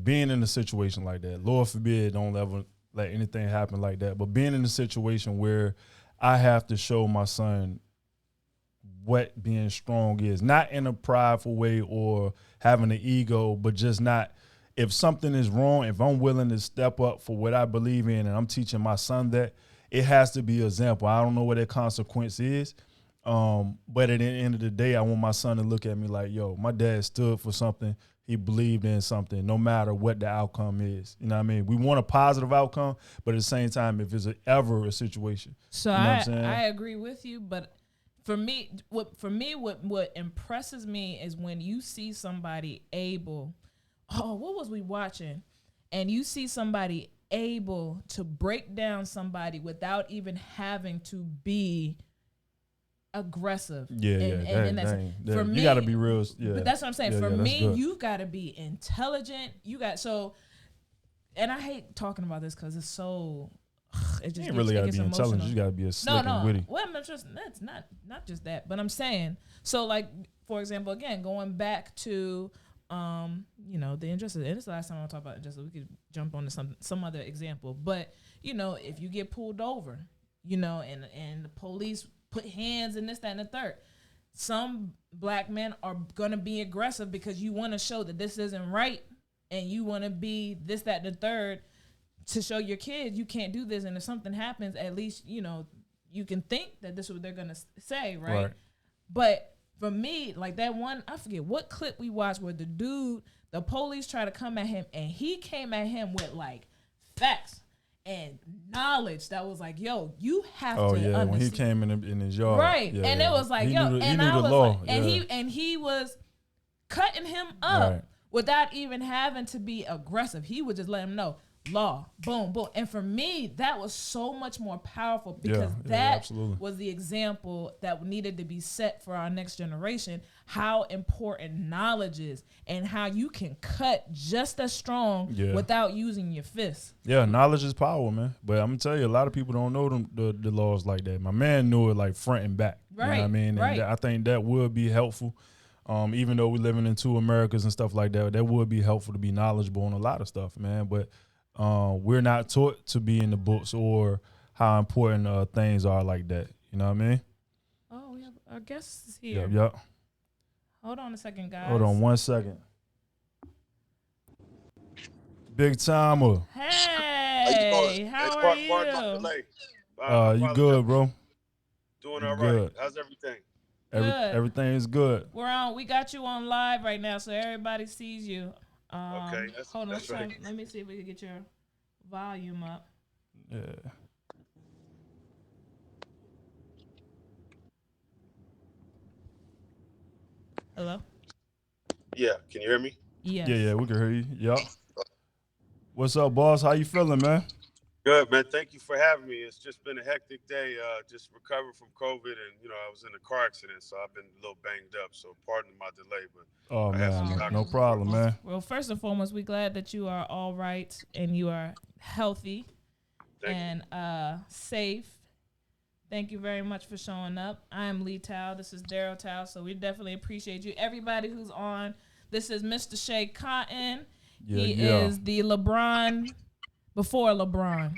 being in a situation like that. Lord forbid, don't ever let anything happen like that. But being in a situation where I have to show my son what being strong is, not in a prideful way or having an ego, but just not. If something is wrong, if I'm willing to step up for what I believe in and I'm teaching my son that, it has to be an example. I don't know what that consequence is, but at the end of the day, I want my son to look at me like, yo, my dad stood for something. He believed in something, no matter what the outcome is. You know what I mean? We want a positive outcome, but at the same time, if it's ever a situation. So you know what I'm saying? I agree with you, but for me, what impresses me is when you see somebody able. Oh, what was we watching? And you see somebody able to break down somebody without even having to be aggressive. For me, you got to be real. Yeah. But that's what I'm saying. For me, you got to be intelligent. And I hate talking about this because it's so. It just you really got to be emotional. intelligent. You got to be a slick and witty. Well, that's not just that. But I'm saying, so like, for example, again, going back to the injustice, and it's the last time I'll talk about injustice. We could jump on to some other example, but if you get pulled over, and the police put hands in this, that, and the third, some black men are gonna be aggressive because you want to show that this isn't right, and you want to be this, that, and the third to show your kids you can't do this, and if something happens, at least you can think that this is what they're gonna say, right? But for me, like that one, I forget what clip we watched where the police tried to come at him, and he came at him with like facts and knowledge that was like, yo, you have to understand. When he came in his yard. Right. And it was like, he knew the law. And he was cutting him up without even having to be aggressive. He would just let him know. Law, boom, boom. And for me, that was so much more powerful because that was the example that needed to be set for our next generation, how important knowledge is and how you can cut just as strong without using your fists. Yeah, knowledge is power, man. But I'm going to tell you, a lot of people don't know the laws like that. My man knew it like front and back. Right, you know what I mean? And I think that would be helpful. Even though we're living in two Americas and stuff like that would be helpful to be knowledgeable on a lot of stuff, man. But we're not taught to be in the books or how important things are like that. You know what I mean? Oh, we have our guests here. Yep. Hold on a second, guys. Hold on 1 second. Big Timer. Hey, how are you? You good, bro? Doing all right. How's everything? Good. Everything's good. We're on. We got you on live right now, so everybody sees you. Okay, Hold on. that's right. Let me see if we can get your volume up. Yeah. Hello. Yeah, can you hear me? Yes. Yeah, we can hear you. Yup. What's up, boss? How you feeling, man? Good, man. Thank you for having me. It's just been a hectic day. Just recovering from COVID, and I was in a car accident, so I've been a little banged up. So pardon my delay, but Oh I have man, some no doctor's problem, appointments. man. Well, first and foremost, we're glad that you are all right and you are healthy Thank you. and safe. Thank you very much for showing up. I'm Lee Tao. This is Daryl Tao. So we definitely appreciate you. Everybody who's on, this is Mr. Schea Cotton. He is the LeBron before LeBron.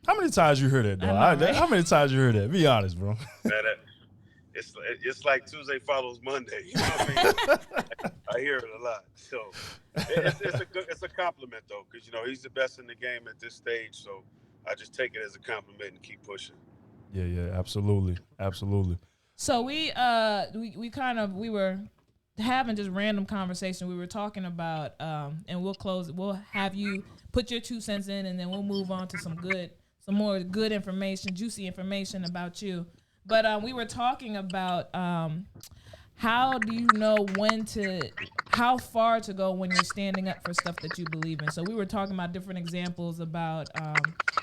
How many times you heard that, though? I know, right? How many times you heard that? Be honest, bro. Man, it's like Tuesday follows Monday. You know what I mean? I hear it a lot. So it's a compliment though, because he's the best in the game at this stage. So I just take it as a compliment and keep pushing. Yeah, absolutely. So we were having just random conversation. We were talking about and we'll have you put your 2 cents in, and then we'll move on to some more good information, juicy information about you. But we were talking about how do you know how far to go when you're standing up for stuff that you believe in. So we were talking about different examples about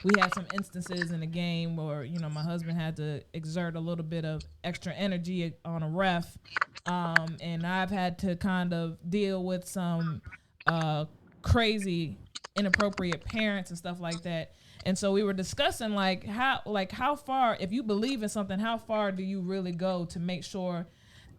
we had some instances in the game where my husband had to exert a little bit of extra energy on a ref, and I've had to kind of deal with some crazy inappropriate parents and stuff like that. And so we were discussing how far, if you believe in something, how far do you really go to make sure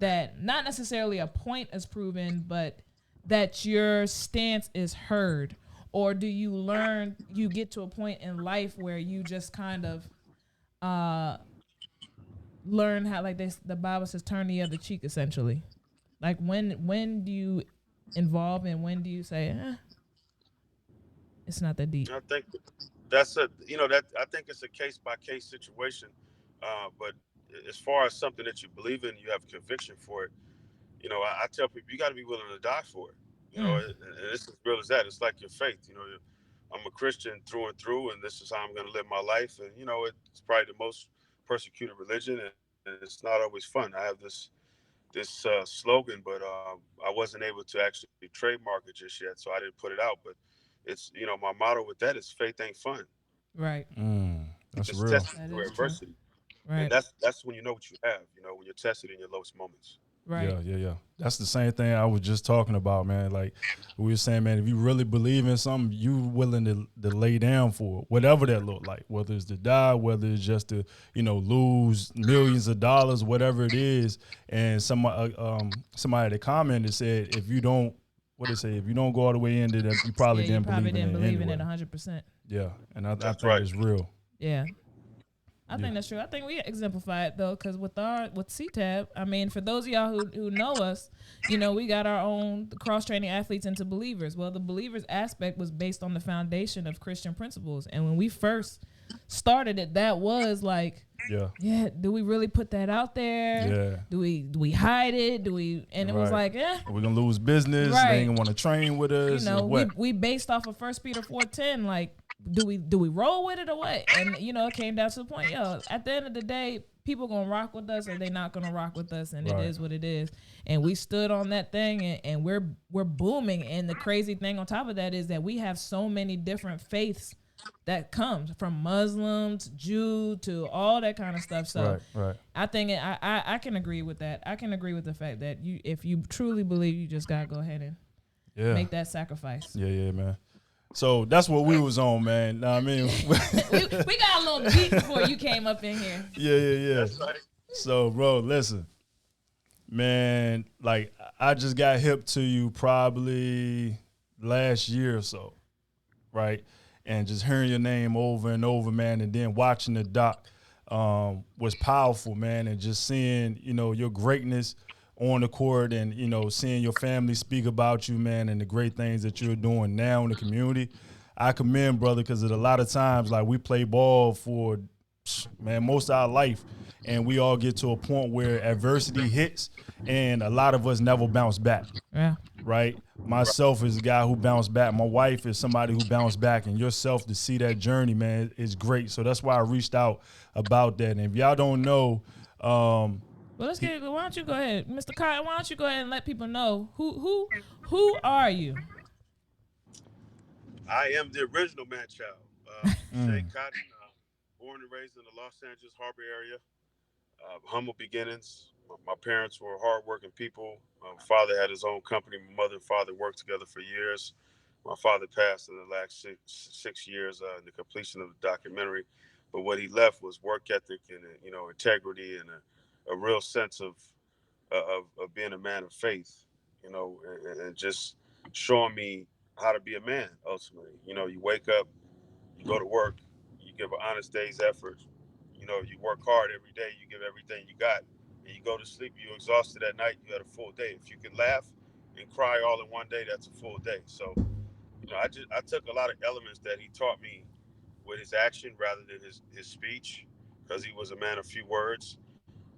that not necessarily a point is proven, but that your stance is heard? Or do you get to a point in life where you just kind of learn how, like the Bible says, turn the other cheek, essentially? Like when do you involve and when do you say, it's not that deep? I think I think it's a case by case situation. But as far as something that you believe in, you have conviction for it. I tell people you got to be willing to die for it. And it's as real as that. It's like your faith. I'm a Christian through and through, and this is how I'm going to live my life. And it's probably the most persecuted religion, and it's not always fun. I have this slogan, but I wasn't able to actually trademark it just yet, so I didn't put it out. But it's my motto with that is faith ain't fun. Right. That's It's real. tested through adversity. Right. And that's when you know what you have. When you're tested in your lowest moments. Right. Yeah. That's the same thing I was just talking about, man. Like we were saying, man, if you really believe in something, you willing to lay down for it, whatever that look like, whether it's to die, whether it's just to, lose millions of dollars, whatever it is. And somebody that commented said, if you don't go all the way into that, you probably didn't believe in it 100%. Yeah. And I think right. it's real. Yeah. I think that's true. I think we exemplify it though, because with CTAB, I mean, for those of y'all who know us, we got our own cross training athletes into believers. Well, the believers aspect was based on the foundation of Christian principles, and when we first started it, that was like, yeah. Do we really put that out there? Yeah. Do we hide it? And it was like, we're gonna lose business. Right. They ain't gonna want to train with us. We based off of 1 Peter 4:10, like. Do we roll with it or what? And it came down to the point, at the end of the day, people gonna rock with us or they not gonna rock with us, and It is what it is. And we stood on that thing, and we're booming. And the crazy thing on top of that is that we have so many different faiths that comes from Muslims, Jew to all that kind of stuff. So right. I think I can agree with that. I can agree with the fact that if you truly believe, you just gotta go ahead and make that sacrifice. Yeah, man. So that's what we was on, man. Know what I mean? we got a little beat before you came up in here. Yeah. That's right. So, bro, listen, man. Like, I just got hip to you probably last year or so, right? And just hearing your name over and over, man, and then watching the doc was powerful, man. And just seeing, your greatness on the court and, seeing your family speak about you, man, and the great things that you're doing now in the community. I commend, brother, because a lot of times, like, we play ball for man, most of our life. And we all get to a point where adversity hits and a lot of us never bounce back. Yeah. Right? Myself is a guy who bounced back. My wife is somebody who bounced back. And yourself to see that journey, man, is great. So that's why I reached out about that. And if y'all don't know, well, let's get. Why don't you go ahead, Mr. Cotton? Why don't you go ahead and let people know who are you? I am the original man child, Schea Cotton, born and raised in the Los Angeles Harbor area. Humble beginnings. My parents were hardworking people. My father had his own company. My mother and father worked together for years. My father passed in the last six years in the completion of the documentary. But what he left was work ethic and integrity and a real sense of being a man of faith. And just showing me how to be a man. Ultimately, you wake up, you go to work, you give an honest day's effort. You work hard every day, you give everything you got, and you go to sleep, you're exhausted at night, you had a full day. If you can laugh and cry all in one day, that's a full day. So, I took a lot of elements that he taught me with his action rather than his speech, because he was a man of few words,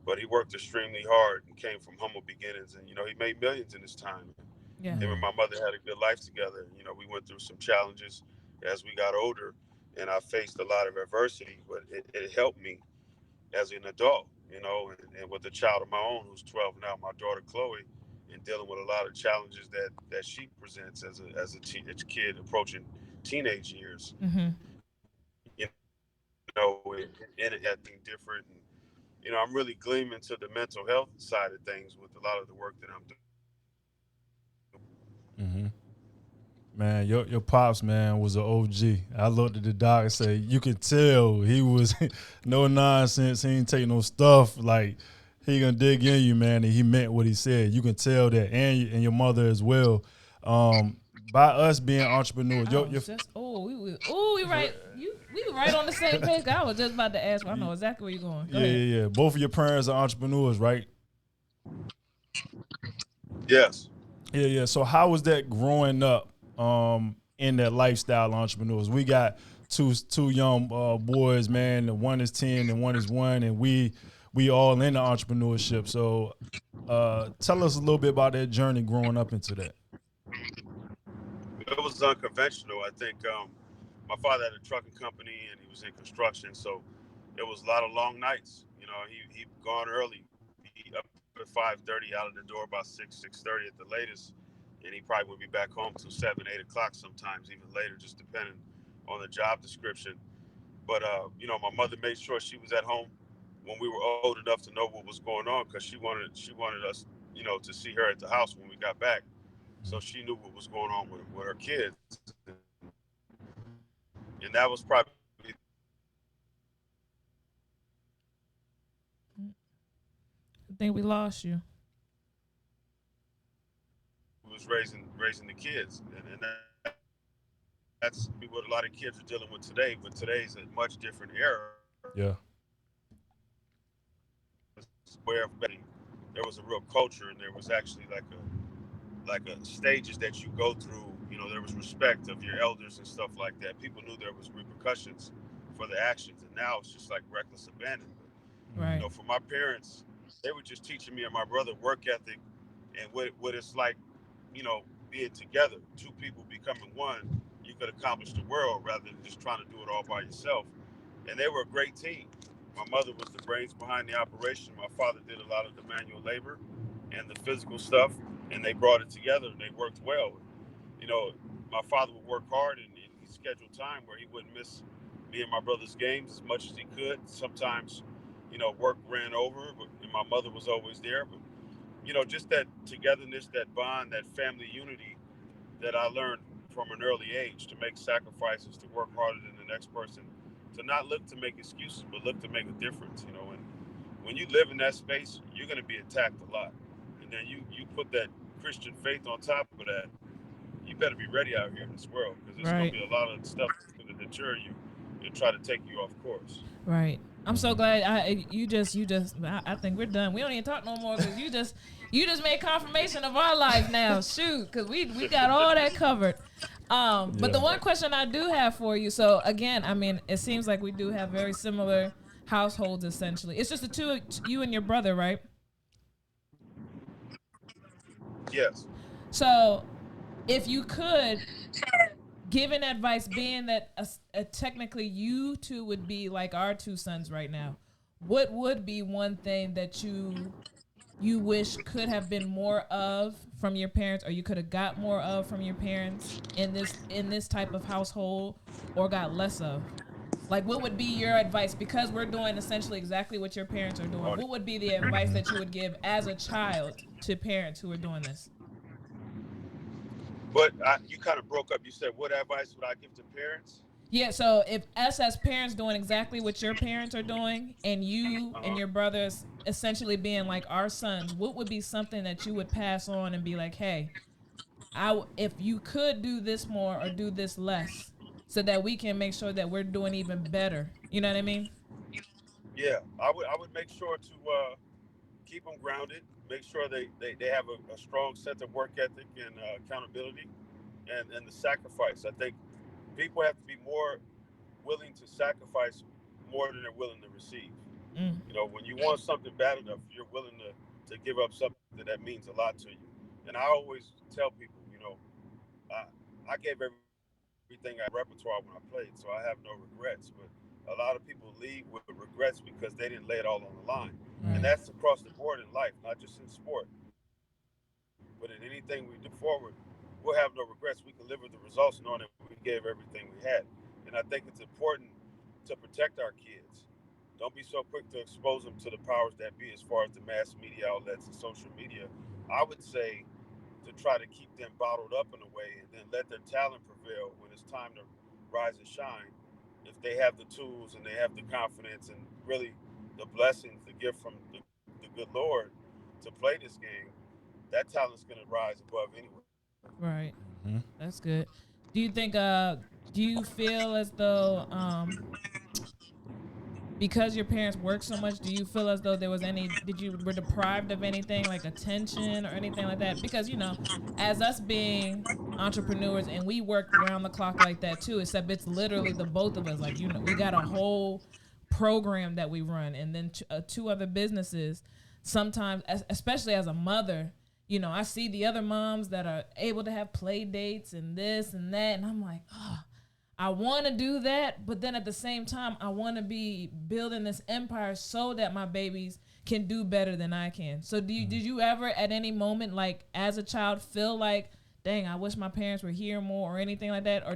but he worked extremely hard and came from humble beginnings. And, he made millions in his time. Yeah. Him and my mother had a good life together. We went through some challenges as we got older, and I faced a lot of adversity, but it helped me as an adult, and with a child of my own who's 12 now, my daughter Chloe, and dealing with a lot of challenges that she presents as a teenage kid approaching teenage years. Mm-hmm. And it had been different. And, I'm really gleaming to the mental health side of things with a lot of the work that I'm doing. Mm-hmm. Man, your pops, man, was an OG. I looked at the doc and said, you could tell he was no nonsense. He ain't take no stuff. Like, he gonna dig in you, man, and he meant what he said. You can tell that, and your mother as well. By us being entrepreneurs, we right. We right on the same page. I was just about to ask. I know exactly where you're going. Go ahead. Yeah. Both of your parents are entrepreneurs, right? Yes. Yeah. So how was that growing up in that lifestyle entrepreneurs? We got two young boys, man. One is 10 and one is 1, and we all in the entrepreneurship. So tell us a little bit about that journey growing up into that. It was unconventional. I think my father had a trucking company and he was in construction, so it was a lot of long nights. He'd gone early, be up at 5:30, out of the door by 6:30 at the latest, and he probably would be back home till 7, 8 o'clock sometimes, even later, just depending on the job description. But my mother made sure she was at home when we were old enough to know what was going on, because she wanted us, to see her at the house when we got back. So she knew what was going on with her kids. And that was probably I think we lost you. was raising the kids. And that's what a lot of kids are dealing with today, but today's a much different era. Yeah. Where there was a real culture, and there was actually like a stages that you go through. There was respect of your elders and stuff like that. People knew there was repercussions for the actions, and now it's just like reckless abandonment. Right. For my parents, they were just teaching me and my brother work ethic and what it's like, being together. Two people becoming one, you could accomplish the world rather than just trying to do it all by yourself. And they were a great team. My mother was the brains behind the operation. My father did a lot of the manual labor and the physical stuff, and they brought it together and they worked well. My father would work hard, and he scheduled time where he wouldn't miss me and my brother's games as much as he could. Sometimes, work ran over, and my mother was always there. But, just that togetherness, that bond, that family unity that I learned from an early age, to make sacrifices, to work harder than the next person, to not look to make excuses, but look to make a difference, And when you live in that space, you're going to be attacked a lot. And then you put that Christian faith on top of that, you better be ready out here in this world, because there's going to be a lot of stuff that's going to deter you and try to take you off course. Right. I'm so glad I think we're done. We don't even talk no more, because you just made confirmation of our life now. Shoot, because we got all that covered. But the one question I do have for you, so again, I mean, it seems like we do have very similar households essentially. It's just the two, you and your brother, right? Yes. So if you could give an advice, being that technically you two would be like our two sons right now, what would be one thing that you wish could have been more of from your parents, or you could have got more of from your parents in this type of household, or got less of? Like, what would be your advice? Because we're doing essentially exactly what your parents are doing. What would be the advice that you would give as a child to parents who are doing this? But you kind of broke up. You said, what advice would I give to parents? Yeah, so if us as parents doing exactly what your parents are doing, and you and your brothers essentially being like our sons, what would be something that you would pass on and be like, hey, if you could do this more or do this less, so that we can make sure that we're doing even better. You know what I mean? Yeah, I would make sure to keep them grounded. Make sure they have a strong sense of work ethic and accountability and the sacrifice. I think people have to be more willing to sacrifice more than they're willing to receive. Mm. You know, when you want something bad enough, you're willing to give up something that means a lot to you. And I always tell people, I gave everything I had repertoire when I played, so I have no regrets. But a lot of people leave with regrets because they didn't lay it all on the line. And Right. that's across the board in life, not just in sport. But in anything we do forward, we'll have no regrets. We can live with the results knowing that we gave everything we had. And I think it's important to protect our kids. Don't be so quick to expose them to the powers that be as far as the mass media outlets and social media. I would say to try to keep them bottled up in a way and then let their talent prevail when it's time to rise and shine. If they have the tools and they have the confidence and really the blessings, the gift from the good Lord to play this game, that talent's going to rise above anyway. Right. Mm-hmm. That's good. Do you think do you feel as though because your parents work so much, do you feel as though there was did you were deprived of anything like attention or anything like that? Because as us being entrepreneurs, and we work round the clock like that too, except it's literally the both of us. Like, we got a whole program that we run, and then two other businesses. Sometimes, especially as a mother, I see the other moms that are able to have play dates and this and that, and I'm like, oh, I want to do that, but then at the same time, I want to be building this empire so that my babies can do better than I can. So did you ever at any moment, like as a child, feel like, dang, I wish my parents were here more or anything like that? Or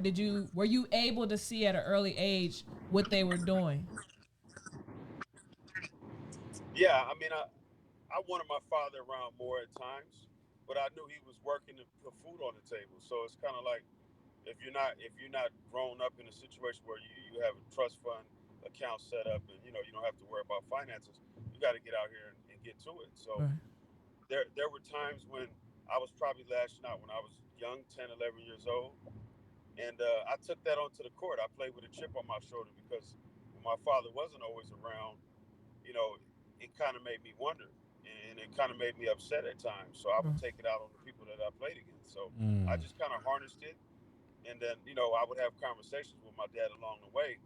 were you able to see at an early age what they were doing? Yeah, I mean, I wanted my father around more at times, but I knew he was working to put food on the table. So it's kind of like, if you're not grown up in a situation where you have a trust fund account set up and you don't have to worry about finances, you got to get out here and get to it. So Right. there were times when I was probably lashing out when I was young, 10, 11 years old, and I took that onto the court. I played with a chip on my shoulder because when my father wasn't always around, you know, it kind of made me wonder, and it kind of made me upset at times. So I would take it out on the people that I played against. So I just kind of harnessed it, and then I would have conversations with my dad along the way.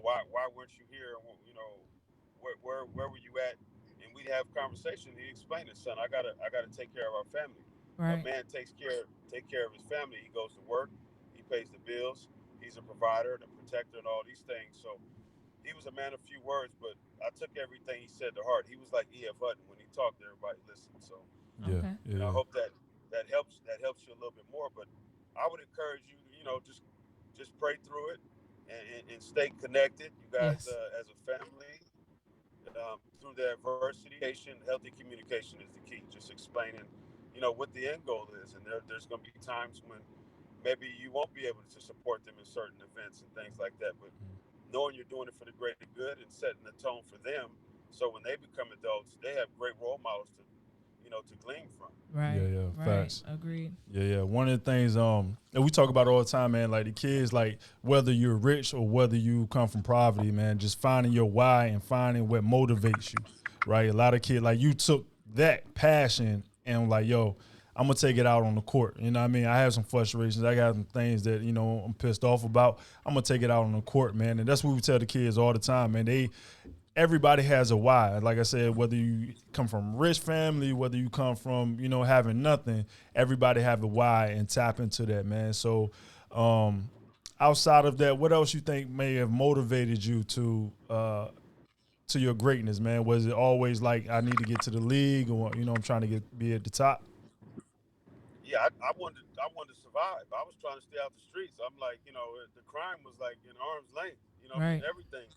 Why weren't you here? Where were you at? And we'd have conversations. He'd explain it, son. I gotta take care of our family. A Right. man take care of his family. He goes to work. He pays the bills. He's a provider, the protector, and all these things. So he was a man of few words, but I took everything he said to heart. He was like E.F. Hutton when he talked. Everybody listened. So Yeah, Okay. I yeah, hope that helps you a little bit more. But I would encourage you, just pray through it and stay connected. You guys, Yes. as a family, through the adversity, healthy communication is the key. Just explaining, what the end goal is, and there's going to be times when maybe you won't be able to support them in certain events and things like that. But knowing you're doing it for the greater good and setting the tone for them, so when they become adults, they have great role models to glean from. Right. yeah, yeah. Right. Facts. Agreed. Yeah, yeah. One of the things that we talk about all the time, man, like the kids, like whether you're rich or whether you come from poverty, man, just finding your why and finding what motivates you, right? A lot of kids, like you took that passion and like, yo, I'm gonna take it out on the court. You know what I mean? I have some frustrations. I got some things that, you know, I'm pissed off about. I'm gonna take it out on the court, man. And that's what we tell the kids all the time, man. Everybody has a why. Like I said, whether you come from a rich family, whether you come from, you know, having nothing, everybody have a why, and tap into that, man. So outside of that, what else you think may have motivated you to your greatness, man? Was it always like, I need to get to the league, or, you know, I'm trying to be at the top? Yeah, I wanted to survive. I was trying to stay out the streets. I'm like, you know, the crime was like in arm's length. You know, what I mean, Right. everything.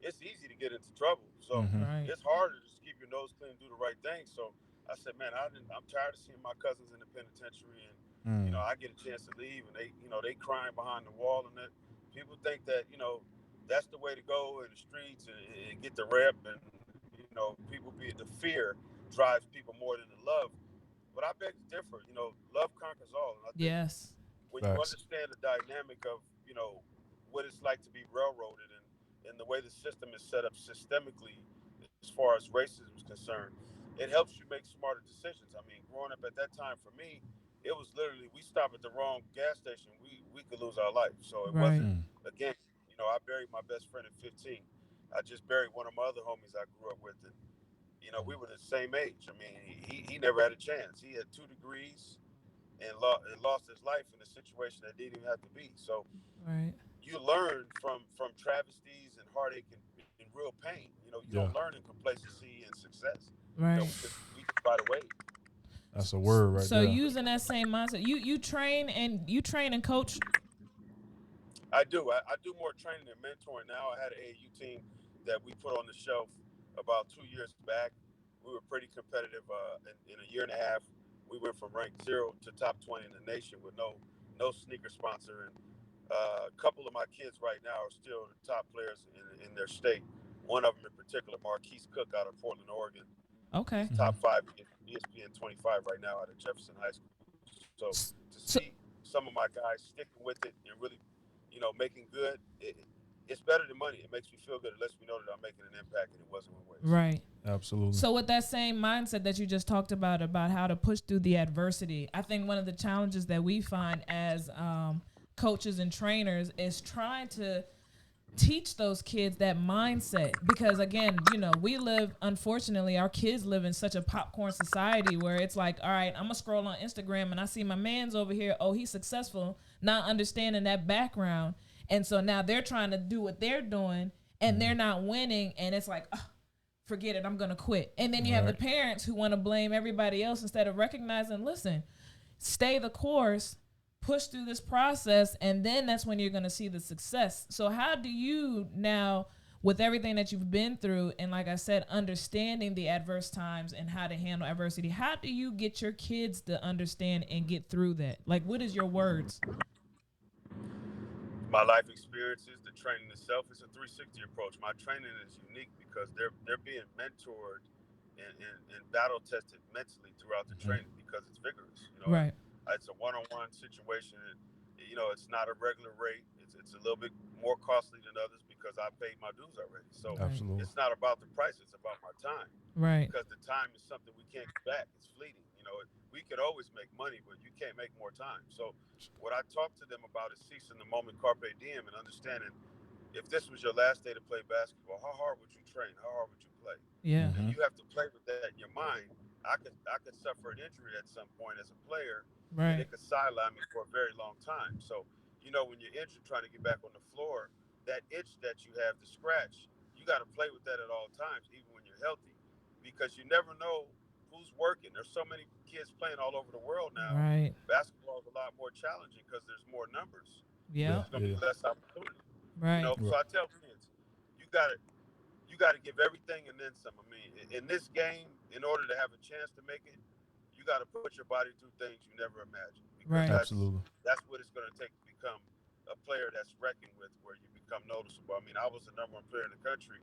It's easy to get into trouble, so Mm-hmm. Right. it's harder to just keep your nose clean and do the right thing. So I said, man, I'm tired of seeing my cousins in the penitentiary, and you know, Mm. I get a chance to leave, and they crying behind the wall, and that people think that, you know, that's the way to go in the streets and get the rep, and you know, people be the fear drives people more than the love. But I beg to differ. You know, love conquers all, and I think Yes. when you Facts. understand the dynamic of, you know, what it's like to be railroaded, and the way the system is set up systemically as far as racism is concerned, it helps you make smarter decisions. I mean, growing up at that time for me, it was literally we stop at the wrong gas station, we could lose our life. So it Right. wasn't, Mm. again, you know, I buried my best friend at 15. I just buried one of my other homies I grew up with, and you know, we were the same age. I mean, he never had a chance. He had 2 degrees and lost his life in a situation that didn't even have to be. So Right. you learn from travesties and heartache and real pain. You know, you don't Yeah, learn in complacency and success. You know, Right. we just by the way. that's a word right So there. using that same mindset, you train and coach. I do. I do more training and mentoring now. I had an AAU team that we put on the shelf about 2 years back. We were pretty competitive in a year and a half. We went from rank 0 to top 20 in the nation with no sneaker sponsor. And a couple of my kids right now are still the top players in their state. One of them in particular, Marquise Cook out of Portland, Oregon. He's Okay. Mm-hmm. top 5 ESPN 25 right now out of Jefferson High School. So to So see some of my guys sticking with it and really, you know, making good, it's better than money. It makes me feel good. It lets me know that I'm making an impact and it wasn't a waste. right. Absolutely. So with that same mindset that you just talked about how to push through the adversity, I think one of the challenges that we find as coaches and trainers is trying to teach those kids that mindset, because again, you know, we live, unfortunately, our kids live in such a popcorn society where it's like, all right, I'm gonna scroll on Instagram and I see my man's over here, oh, he's successful, not understanding that background. And so now they're trying to do what they're doing and they're not winning, and it's like, oh, forget it, I'm gonna quit. And then you have the Right. parents who want to blame everybody else instead of recognizing, listen, stay the course, push through this process, and then that's when you're going to see the success. So how do you now, with everything that you've been through, and like I said, understanding the adverse times and how to handle adversity, how do you get your kids to understand and get through that? Like, what is your words? My life experiences, the training itself is a 360 approach. My training is unique because they're being mentored and battle tested mentally throughout the Mm-hmm. training because it's vigorous. You know, Right. it's a one-on-one situation. You know, it's not a regular rate. It's a little bit more costly than others because I paid my dues already. So Right. Absolutely. it's not about the price; it's about my time, Right. because the time is something we can't get back. It's fleeting. You know, we could always make money, but you can't make more time. So what I talk to them about is seizing the moment, carpe diem, and understanding if this was your last day to play basketball, how hard would you train? How hard would you play? Yeah. And Mm-hmm. you have to play with that in your mind. I could suffer an injury at some point as a player, and Right. it could sideline me for a very long time. So, you know, when you're injured trying to get back on the floor, that itch that you have to scratch, you got to play with that at all times, even when you're healthy, because you never know who's working. There's so many kids playing all over the world now. Right. Basketball is a lot more challenging because there's more numbers, Yeah. Yeah. there's going to Yeah. be less opportunity. You Right. know, so Right. I tell kids, you got to you got to give everything and then some. I mean, in this game, in order to have a chance to make it, you got to put your body through things you never imagined, because Right. Absolutely. that's what it's going to take to become a player that's reckoned with, where you become noticeable. I mean, I was the number one player in the country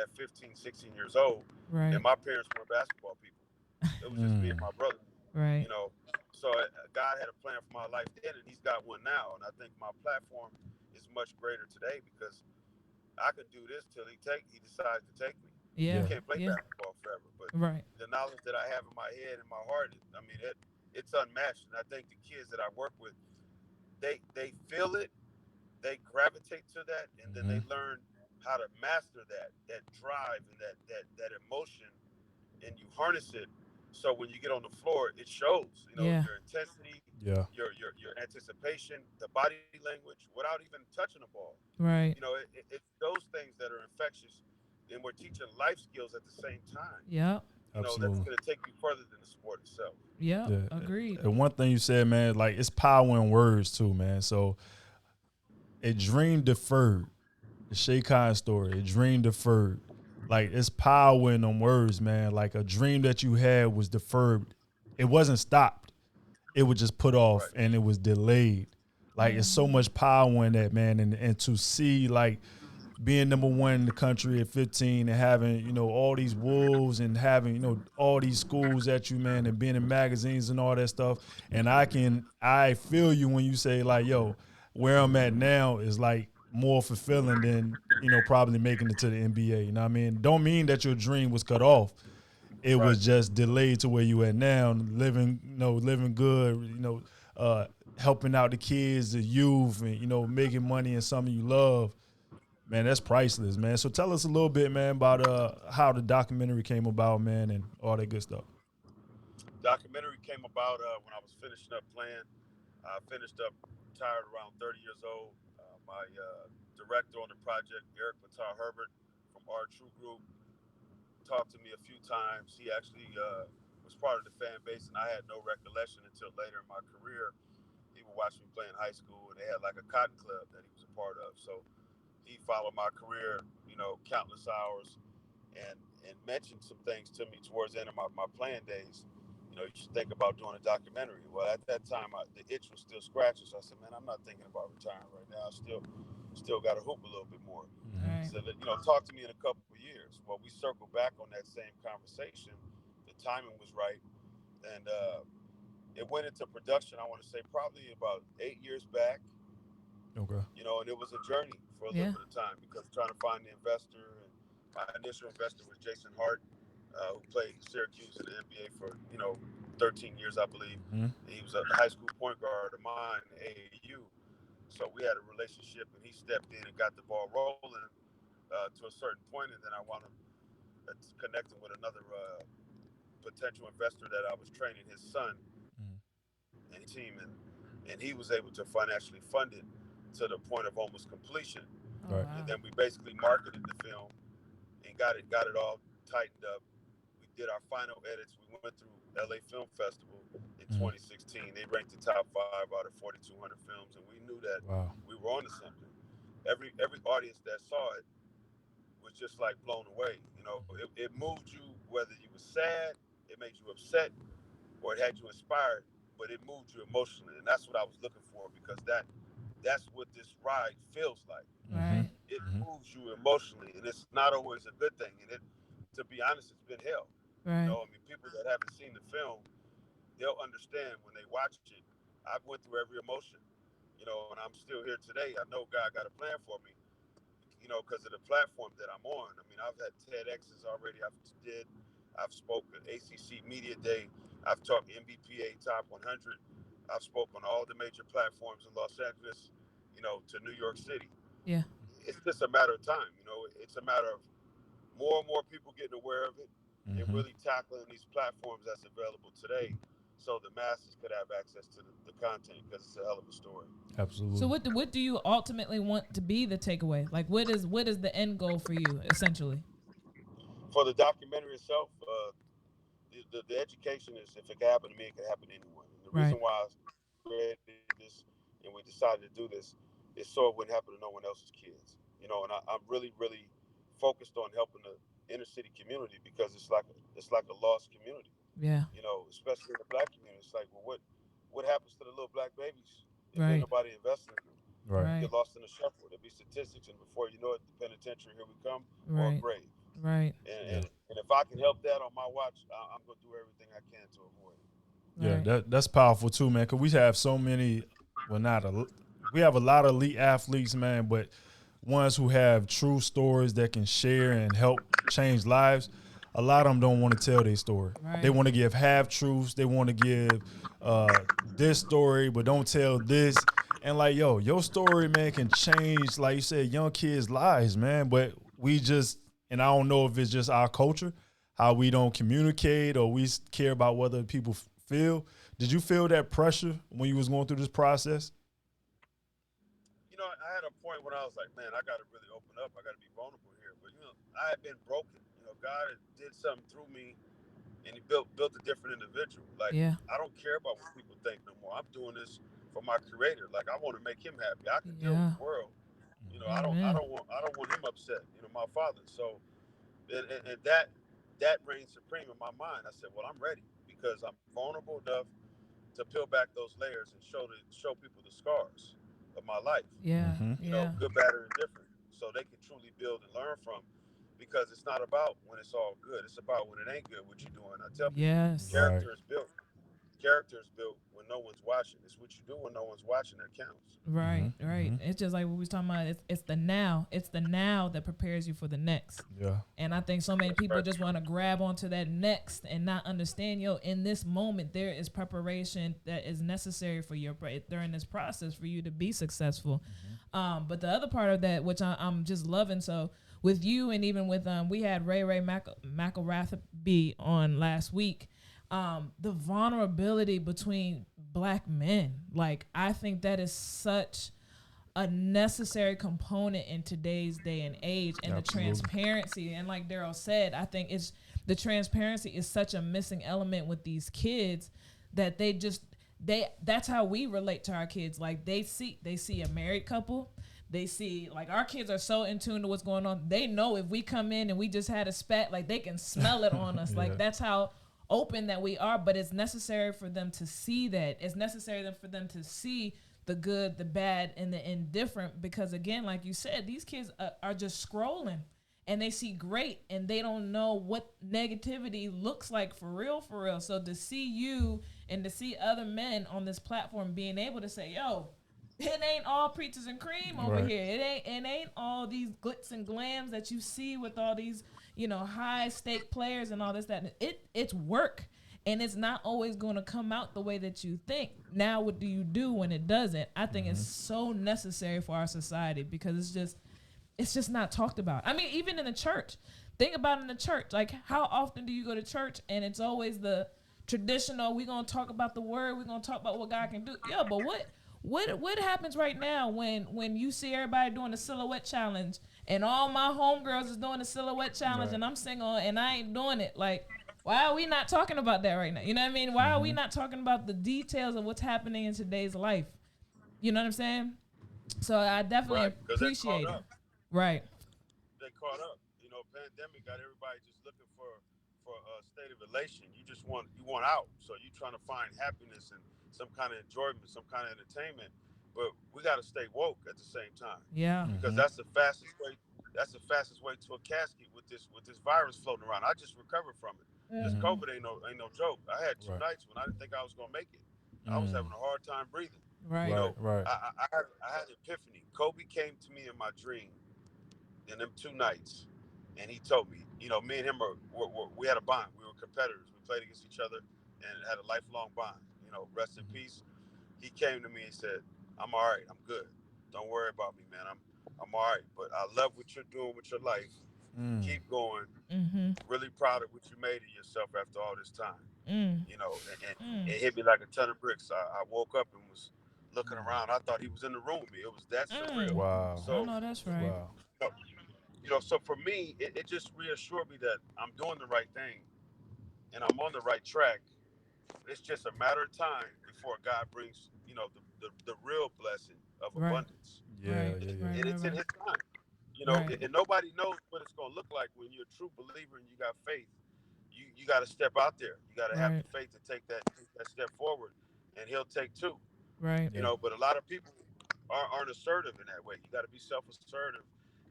at 15, 16 years old, and Right. my parents weren't basketball people. It was just me and Mm. my brother, Right. you know. So God had a plan for my life then, and He's got one now. And I think my platform is much greater today because I could do this till he decides to take me. You Yeah. Yeah. can't play Yeah. basketball forever, but Right. the knowledge that I have in my head and my heart, I mean, it's unmatched. And I think the kids that I work with, they feel it, they gravitate to that, and then Mm-hmm. they learn how to master that drive and that emotion, and you harness it. So when you get on the floor, it shows. You know, Yeah. your intensity, Yeah, your anticipation, the body language, without even touching the ball. You Right. know, it's those things that are infectious, and we're teaching life skills at the same time. Yep. You know, that's absolutely. going to take you further than the sport itself. Yep. Yeah. Agreed. And one thing you said, man, like it's power in words too, man. So a dream deferred, the Schea story, a dream deferred. Like it's power in them words, man. Like a dream that you had was deferred. It wasn't stopped. It was just put off Right. and it was delayed. Like it's so Mm-hmm. much power in that, man. And to see like being number one in the country at 15 and having, all these wolves and having, all these schools at you, man, and being in magazines and all that stuff. And I feel you when you say like, yo, where I'm at now is like more fulfilling than, probably making it to the NBA. You know what I mean? Don't mean that your dream was cut off. It Right. was just delayed to where you at now, living, living good, helping out the kids, the youth, and, making money in something you love. Man, that's priceless, man. So tell us a little bit, man, about how the documentary came about, man, and all that good stuff. Documentary came about when I was finishing up playing. I finished up retired around 30 years old. My director on the project, Eric Batar Herbert from our True Group, talked to me a few times. He actually was part of the fan base, and I had no recollection until later in my career. He would watch me play in high school, and they had like a cotton club that he was a part of. So he followed my career, countless hours, and mentioned some things to me towards the end of my playing days. You should think about doing a documentary. Well, at that time, the itch was still scratching. So I said, man, I'm not thinking about retiring right now. I still got to hoop a little bit more. Mm-hmm. Right. So that, talk to me in a couple of years. Well, we circled back on that same conversation. The timing was right, and it went into production. I want to say probably about 8 years back. Okay. And it was a journey for a little Yeah. bit of time because trying to find the investor, and my initial investor was Jason Hart, who played Syracuse in the NBA for 13 years, I believe. Mm-hmm. He was a high school point guard of mine at AAU, so we had a relationship, and he stepped in and got the ball rolling to a certain point, and then I wound up connecting with another potential investor that I was training his son Mm-hmm. and his team, and he was able to financially fund it to the point of almost completion. Oh Right. And wow. then we basically marketed the film and got it all tightened up. We did our final edits. We went through LA Film Festival in Mm-hmm. 2016. They ranked the top 5 out of 4,200 films, and we knew that Wow. we were onto something. Every audience that saw it was just like blown away. It moved you whether you were sad, it made you upset, or it had you inspired, but it moved you emotionally, and that's what I was looking for because that's what this ride feels like. Mm-hmm. Right. It Mm-hmm. moves you emotionally, and it's not always a good thing. And to be honest, it's been hell. Right. I mean, people that haven't seen the film, they'll understand when they watch it. I've went through every emotion, and I'm still here today. I know God got a plan for me, because of the platform that I'm on. I mean, I've had TEDx's already. I've spoken at ACC Media Day. I've talked MBPA Top 100. I've spoken on all the major platforms in Los Angeles, to New York City. Yeah. It's just a matter of time. It's a matter of more and more people getting aware of it and Mm-hmm. really tackling these platforms that's available today so the masses could have access to the content because it's a hell of a story. So Absolutely. what do you ultimately want to be the takeaway? Like what is the end goal for you essentially? For the documentary itself, the education is, if it can happen to me, it can happen to anyone. And the Right. reason why I created this and we decided to do this is so it wouldn't happen to no one else's kids. And I'm really, really focused on helping the inner city community because it's like a lost community. Yeah. Especially in the black community. It's like, well, what happens to the little black babies if ain't Right. nobody investing in them? Right. You Right. get lost in the shuffle. There'll be statistics, and before you know it, the penitentiary, here we come, or a Right. grave. Right. And Yeah. and, and if I can help that on my watch, I'm gonna do everything I can to avoid it. Yeah. Right. That's powerful too, man. Cause we have so many. Well, we have a lot of elite athletes, man, but ones who have true stories that can share and help change lives. a lot of them don't want to tell their story. Right. They want to give half truths. They want to give this story, but don't tell this. And like, yo, your story, man, can change, like you said, young kids' lives, man. But we just, and I don't know if it's just our culture, how we don't communicate or we care about what other people feel. Did you feel that pressure when you was going through this process? You know, I had a point when I was like, man, I got to really open up. I got to be vulnerable here. But you know, I had been broken. You know, God did something through me, and He built a different individual. Like, Yeah. I don't care about what people think no more. I'm doing this for my Creator. Like, I want to make Him happy. I can deal with Yeah. the world. You know, Amen. I don't want Him upset. You know, my Father. So, and that reigned supreme in my mind. I said, well, I'm ready because I'm vulnerable enough to peel back those layers and show people the scars of my life. Yeah. Mm-hmm. You know, Yeah. good, bad, or indifferent, so they can truly build and learn from. Because it's not about when it's all good; it's about when it ain't good. What you're doing. I tell people, Yes. Right. character is built. Character is built when no one's watching. It's what you do when no one's watching that counts. Right, Mm-hmm. right. Mm-hmm. It's just like what we was talking about. It's the now. It's the now that prepares you for the next. Yeah. And I think so many That's people right. just want to grab onto that next and not understand, in this moment, there is preparation that is necessary for during this process for you to be successful. But the other part of that, which I'm just loving, so with you and even with, we had Ray McElrathby on last week, the vulnerability between black men. Like, I think that is such a necessary component in today's day and age, and Absolutely. the transparency. And like Daryl said, I think it's the transparency is such a missing element with these kids that that's how we relate to our kids. Like, they see a married couple. They see, like, our kids are so in tune to what's going on. They know if we come in and we just had a spat, like, they can smell it on us. Yeah. Like, that's how open that we are. But it's necessary for them to see that. It's necessary for them to see the good, the bad, and the indifferent. Because, again, like you said, these kids are just scrolling. And they see great, and they don't know what negativity looks like for real, for real. So to see you and to see other men on this platform being able to say, yo, it ain't all preachers and cream over Right. here. It ain't all these glitz and glams that you see with all these, high stake players and all this, that. It's work. And it's not always going to come out the way that you think. Now, what do you do when it doesn't? I think it's so necessary for our society, because it's just not talked about. I mean, even in the church. Think about in the church. Like, how often do you go to church and it's always the traditional, we're going to talk about the word, we're going to talk about what God can do. Yeah, but what happens right now when you see everybody doing the silhouette challenge and all my homegirls is doing the silhouette challenge, Right. and I'm single and I ain't doing it? Like, why are we not talking about that right now? You know what I mean? Why are we not talking about the details of what's happening in today's life? You know what I'm saying? So I definitely Right, because they caught appreciate it. up. Right. They caught up. You know, pandemic got everybody just looking for a state of elation. You want out, so you trying to find happiness and some kind of enjoyment, some kind of entertainment. But we got to stay woke at the same time, Yeah. because Mm-hmm. that's the fastest way. That's the fastest way to a casket with this virus floating around. I just recovered from it. This Mm-hmm. COVID ain't no joke. I had two Right. nights when I didn't think I was gonna make it. I was Mm. having a hard time breathing. You Right. Right. know, Right. I had an epiphany. Kobe came to me in my dream in them two nights, and he told me, me and him we had a bond. We were competitors. We played against each other and had a lifelong bond. Rest in peace. He came to me and said, "I'm all right. I'm good. Don't worry about me, man. I'm all right. But I love what you're doing with your life. Mm. Keep going. Mm-hmm. Really proud of what you made of yourself after all this time." Mm. And Mm. it hit me like a ton of bricks. I woke up and was looking around. I thought he was in the room with me. It was that surreal. Mm. Wow. I So, know that's right. Wow. you know, so for me, it just reassured me that I'm doing the right thing and I'm on the right track. It's just a matter of time before God brings, the real blessing of Right. abundance. Yeah. Right. Yeah. Yeah. Right. And Right. it's in Right. His time. Right. And nobody knows what it's going to look like when you're a true believer and you got faith. You got to step out there. You got to have Right. the faith to take that step forward, and He'll take two. Right. Yeah. But a lot of people aren't assertive in that way. You got to be self-assertive,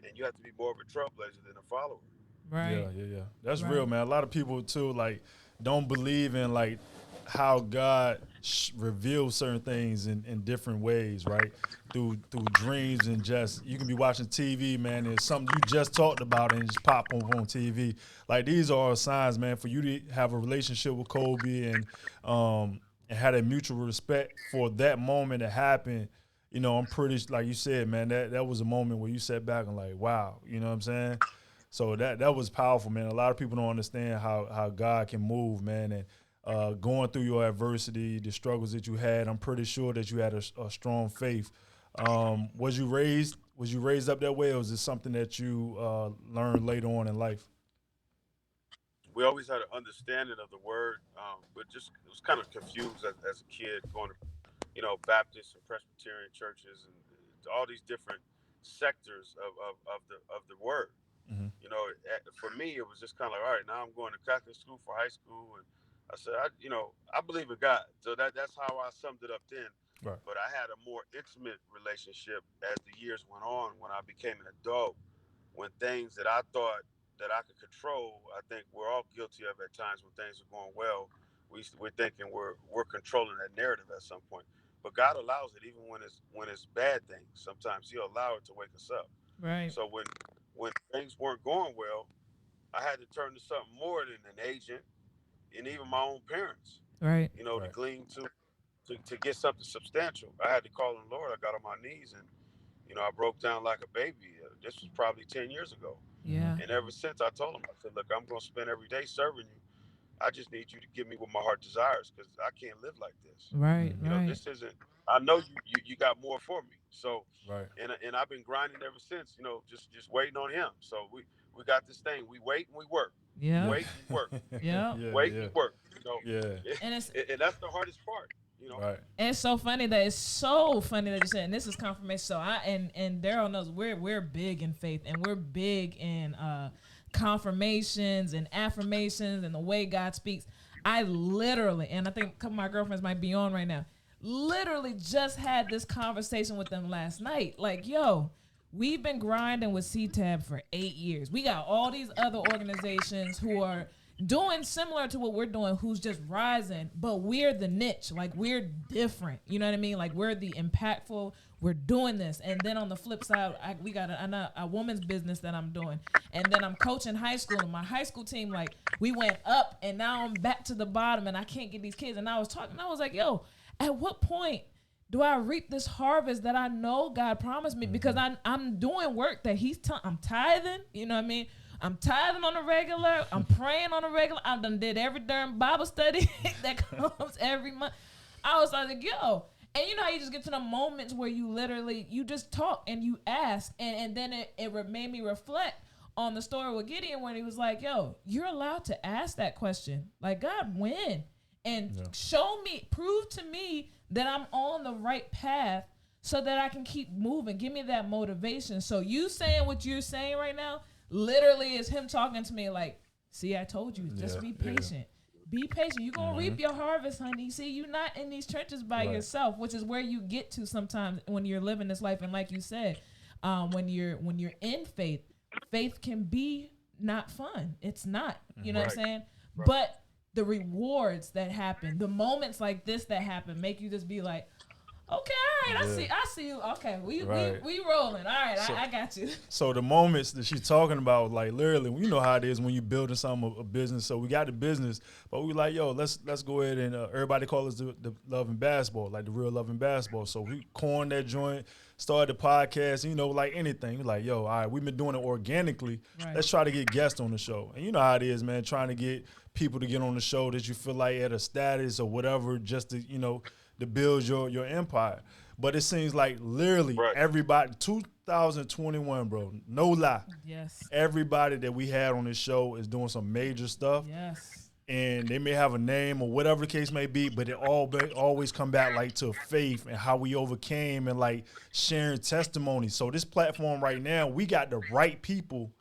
and you have to be more of a trailblazer than a follower. Right. Yeah. Yeah. Yeah. That's real, Right. man. A lot of people too, like, don't believe in, like, how God reveals certain things in different ways, right? Through dreams and just you can be watching TV, man, and something you just talked about and just pop up on TV. Like these are signs, man, for you to have a relationship with Kobe and had a mutual respect for that moment that happened. You know, I'm pretty like you said, man. That was a moment where you sat back and like, wow, you know what I'm saying? So that was powerful, man. A lot of people don't understand how God can move, man, and going through your adversity, the struggles that you had. I'm pretty sure that you had a strong faith. Was you raised up that way, or was it something that you learned later on in life? We always had an understanding of the word, but just was kind of confused as a kid going to, Baptist and Presbyterian churches and all these different sectors of the word. Mm-hmm. For me, it was just kind of like, all right, now I'm going to Catholic school for high school, and I said, I believe in God, so that's how I summed it up then. Right. But I had a more intimate relationship as the years went on when I became an adult, when things that I thought that I could control, I think we're all guilty of at times when things are going well. We're thinking we're controlling that narrative at some point, but God allows it even when it's bad things. Sometimes He'll allow it to wake us up. Right. So when things weren't going well, I had to turn to something more than an agent and even my own parents. Right. To Right. glean to get something substantial. I had to call on the Lord. I got on my knees and I broke down like a baby. This was probably 10 years ago, Mm-hmm. Yeah. and ever since I told him, I said, "Look, I'm going to spend every day serving you. I just need you to give me what my heart desires because I can't live like this. Right. Mm-hmm. Right. This isn't. I know you got more for me. So, Right. and I've been grinding ever since. Just waiting on Him. So we got this thing. We wait and we work. We Yeah. Yeah. wait and work. Yeah. We Yeah. wait Yeah. and work. Yeah. And it's And that's the hardest part. Right. And it's so funny that you said, and this is confirmation. So and Daryl knows we're big in faith and we're big in confirmations and affirmations and the way God speaks. I literally, and I think a couple of my girlfriends might be on right now, literally just had this conversation with them last night. Like, yo, we've been grinding with CTAB for 8 years. We got all these other organizations who are doing similar to what we're doing, who's just rising, but we're the niche. Like, we're different. You know what I mean? Like, we're the impactful. We're doing this. And then on the flip side, we got a woman's business that I'm doing. And then I'm coaching high school. And my high school team, like, we went up and now I'm back to the bottom and I can't get these kids. And I was talking, I was like, yo, at what point do I reap this harvest that I know God promised me? Because I'm doing work that I'm tithing, you know what I mean? I'm tithing on a regular. I'm praying on a regular. I've done did every darn Bible study that comes every month. I was like, yo. And you know how you just get to the moments where you literally, you just talk and you ask. And then it made me reflect on the story with Gideon when he was like, yo, you're allowed to ask that question. Like, God, when? And prove to me that I'm on the right path so that I can keep moving. Give me that motivation. So you saying what you're saying right now literally is Him talking to me like, see, I told you, just be patient. Yeah. Be patient. You're going to reap your harvest, honey. See, you're not in these trenches by yourself, which is where you get to sometimes when you're living this life. And like you said, when you're in faith, faith can be not fun. It's not. You know what I'm saying? Right. But the rewards that happen, the moments like this that happen, make you just be like, okay, all right, I see you. Okay, we rolling. All right, so, I got you. So the moments that she's talking about, like literally, you know how it is when you building something, a business. So we got the business, but we like, yo, let's go ahead and everybody call us the Love and Basketball, like the Real Love and Basketball. So we coined that joint, started the podcast, like anything. We're like, yo, all right, we've been doing it organically. Right. Let's try to get guests on the show. And you know how it is, man, trying to get people to get on the show that you feel like at a status or whatever, just to, to build your empire. But it seems like literally everybody, 2021, bro, no lie. Yes. Everybody that we had on this show is doing some major stuff. Yes. And they may have a name or whatever the case may be, but it always come back like to faith and how we overcame and like sharing testimonies. So this platform right now, we got the right people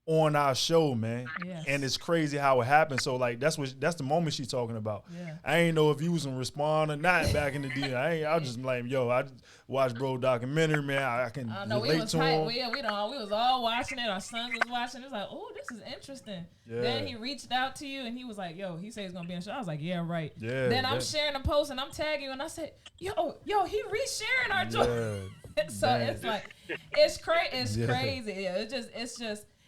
on our show, man. Yes. And it's crazy how it happened. So like that's the moment she's talking about. Yeah. I ain't know if you was gonna respond or not back in the day. I was just like, yo, I just watched bro documentary, man. I can No, we relate was to hyped. him. We was all watching it. Our sons was watching. It was like, oh, this is interesting. Yeah. Then he reached out to you and he was like, yo, he said he's gonna be on the show. I was like, yeah, right. Yeah, Then I'm sharing a post and I'm tagging you and I said, yo, he resharing our joint. Yeah, So man. it's like, it's crazy. It's Yeah. crazy. Yeah,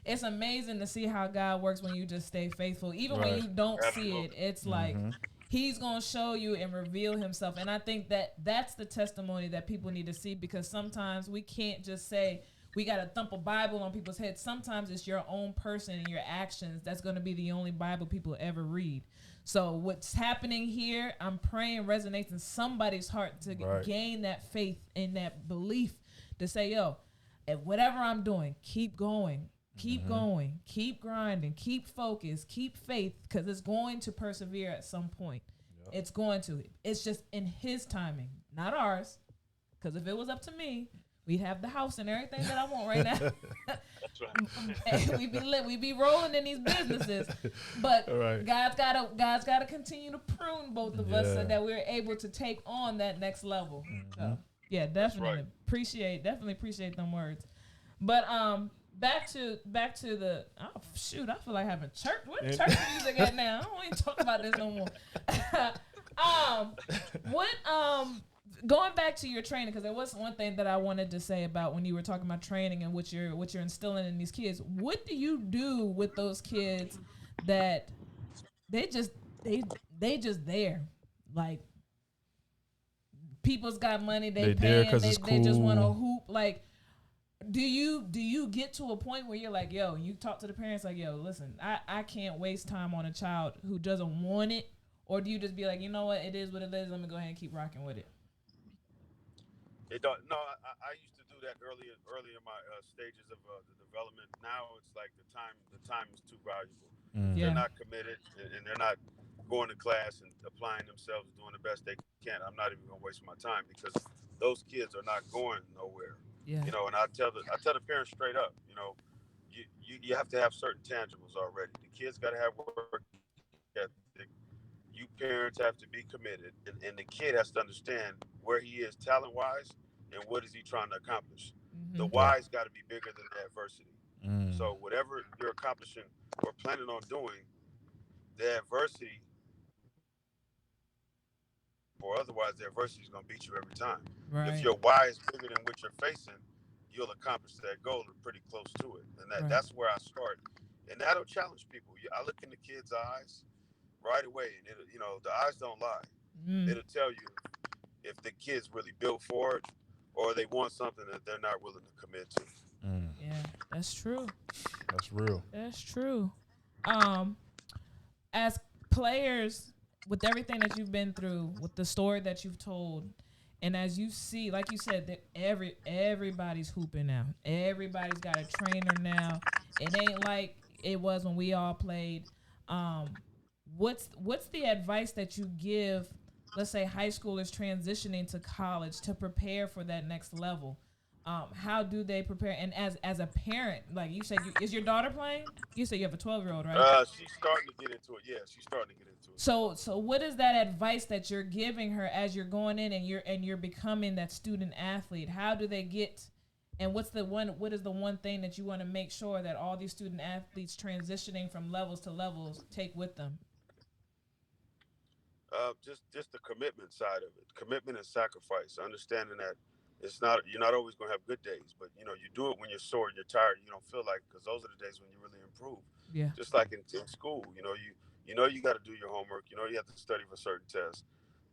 it's amazing to see how God works when you just stay faithful. Even when Right. you don't see it, it's like he's going to show you and reveal himself. And I think that's the testimony that people need to see, because sometimes we can't just say we got to thump a Bible on people's heads. Sometimes it's your own person and your actions that's going to be the only Bible people ever read. So what's happening here, I'm praying resonates in somebody's heart to Right. gain that faith and that belief to say, yo, at whatever I'm doing, keep going. Keep going, keep grinding, keep focused, keep faith, because it's going to persevere at some point. Yep. It's going to. It's just in his timing, not ours. Because if it was up to me, we'd have the house and everything that I want right now. That's right. And we'd be lit. We'd be rolling in these businesses. But Right. God's gotta continue to prune both of us so that we're able to take on that next level. So yeah, definitely right. definitely appreciate them words. But back to the I feel like having church. What church music at now? I don't even talk about this no more. Going back to your training, because there was one thing that I wanted to say about when you were talking about training and what you're instilling in these kids. What do you do with those kids that they just there, like people's got money, they there paying, 'cause they it's just want to cool. hoop, like. Do you get to a point where you're like, yo, you talk to the parents like, yo, listen, I can't waste time on a child who doesn't want it? Or do you just be like, you know what, it is what it is, let me go ahead and keep rocking with it? It don't. No, I used to do that early in my stages of the development. Now it's like the time is too valuable. Yeah. They're not committed and they're not going to class and applying themselves, doing the best they can. I'm not even gonna waste my time because those kids are not going nowhere. Yeah. You know, and I tell the parents straight up. You know, you have to have certain tangibles already. The kids got to have work ethic. You parents have to be committed, and the kid has to understand where he is talent wise and what is he trying to accomplish. The why's got to be bigger than the adversity. So whatever you're accomplishing or planning on doing, the adversity, or otherwise the adversity is going to beat you every time. Right. If your why is bigger than what you're facing, you'll accomplish that goal or pretty close to it. And that's where I start. And that'll challenge people. I look in the kids' eyes right away, and the eyes don't lie. It'll tell you if the kid's really built for it or they want something that they're not willing to commit to. Yeah, that's true. That's real. That's true. As players, with everything that you've been through, with the story that you've told, and as you see, like you said, that everybody's hooping now. Everybody's got a trainer now. It ain't like it was when we all played. What's the advice that you give, let's say, high schoolers transitioning to college to prepare for that next level? How do they prepare? And as a parent, like you said, is your daughter playing? You said you have a 12-year-old, right? She's starting to get into it. Yeah, she's starting to get into it. So what is that advice that you're giving her as you're going in and you're becoming that student athlete? How do they get? And what is the one thing that you want to make sure that all these student athletes transitioning from levels to levels take with them? Just the commitment side of it, commitment and sacrifice, understanding that you're not always going to have good days, but you do it when you're sore and you're tired, you don't feel like, because those are the days when you really improve. Yeah. Just like in school, you got to do your homework, you have to study for certain tests.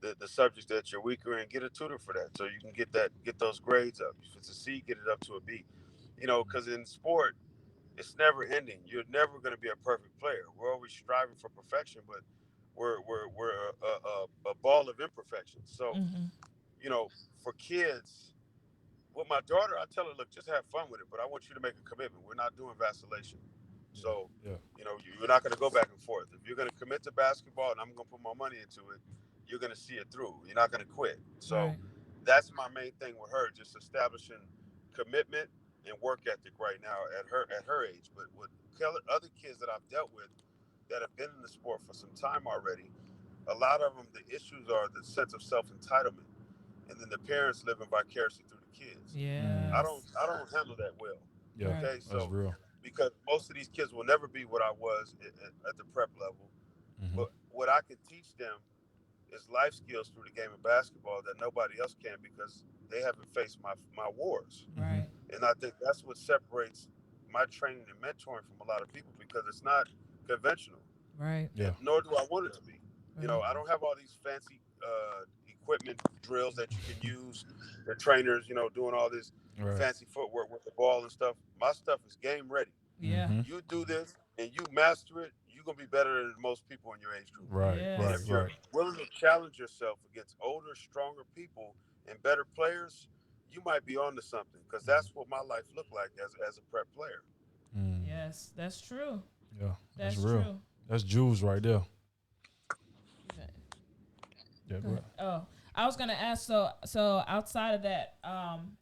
The subjects that you're weaker in, get a tutor for that so you can get those grades up. If it's a C, get it up to a B. Because in sport, it's never ending. You're never going to be a perfect player. We're always striving for perfection, but we're a ball of imperfections. So, for kids, with my daughter, I tell her, look, just have fun with it, but I want you to make a commitment. We're not doing vacillation. So, you're not going to go back and forth. If you're going to commit to basketball and I'm going to put my money into it, you're going to see it through. You're not going to quit. So that's my main thing with her, just establishing commitment and work ethic right now at her age. But other kids that I've dealt with that have been in the sport for some time already, a lot of them, the issues are the sense of self-entitlement, and then the parents living vicariously through the kids. Yeah. I don't handle that well. Yeah, Right. Okay, that's so real. because most of these kids will never be what I was at the prep level, Hmm. but what I can teach them is life skills through the game of basketball that nobody else can because they haven't faced my wars. Hmm. Right. And I think that's what separates my training and mentoring from a lot of people because it's not conventional, Right. Yeah. and nor do I want it to be. Right. I don't have all these fancy equipment drills that you can use. The trainers, doing all this Right. fancy footwork with the ball and stuff. My stuff is game ready. Yeah. Hmm. You do this and you master it, you're gonna be better than most people in your age group. Right. And Right. if Yes. you're Right. willing to challenge yourself against older, stronger people and better players, you might be onto something. Because that's what my life looked like as a prep player. Mm. Yes. That's true. Yeah, that's That's real. true. That's Jews right there. Okay. Yeah, Go go ahead. ahead. Oh, I was gonna ask. So outside of that,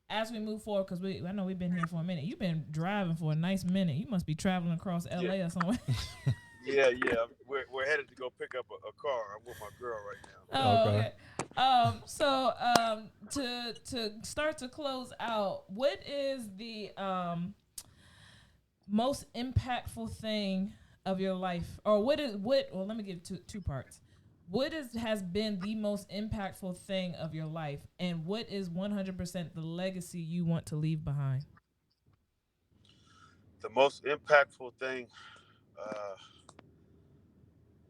as we move forward, because I know we've been here for a minute. You've been driving for a nice minute. You must be traveling across Yeah, LA or somewhere. yeah. We're headed to go pick up a car. I'm with my girl right now. Oh, Okay. okay. To start to close out, what is the most impactful thing of your life, or what is what? Well, let me give two parts. What has been the most impactful thing of your life, and what is 100% the legacy you want to leave behind? The most impactful thing, uh,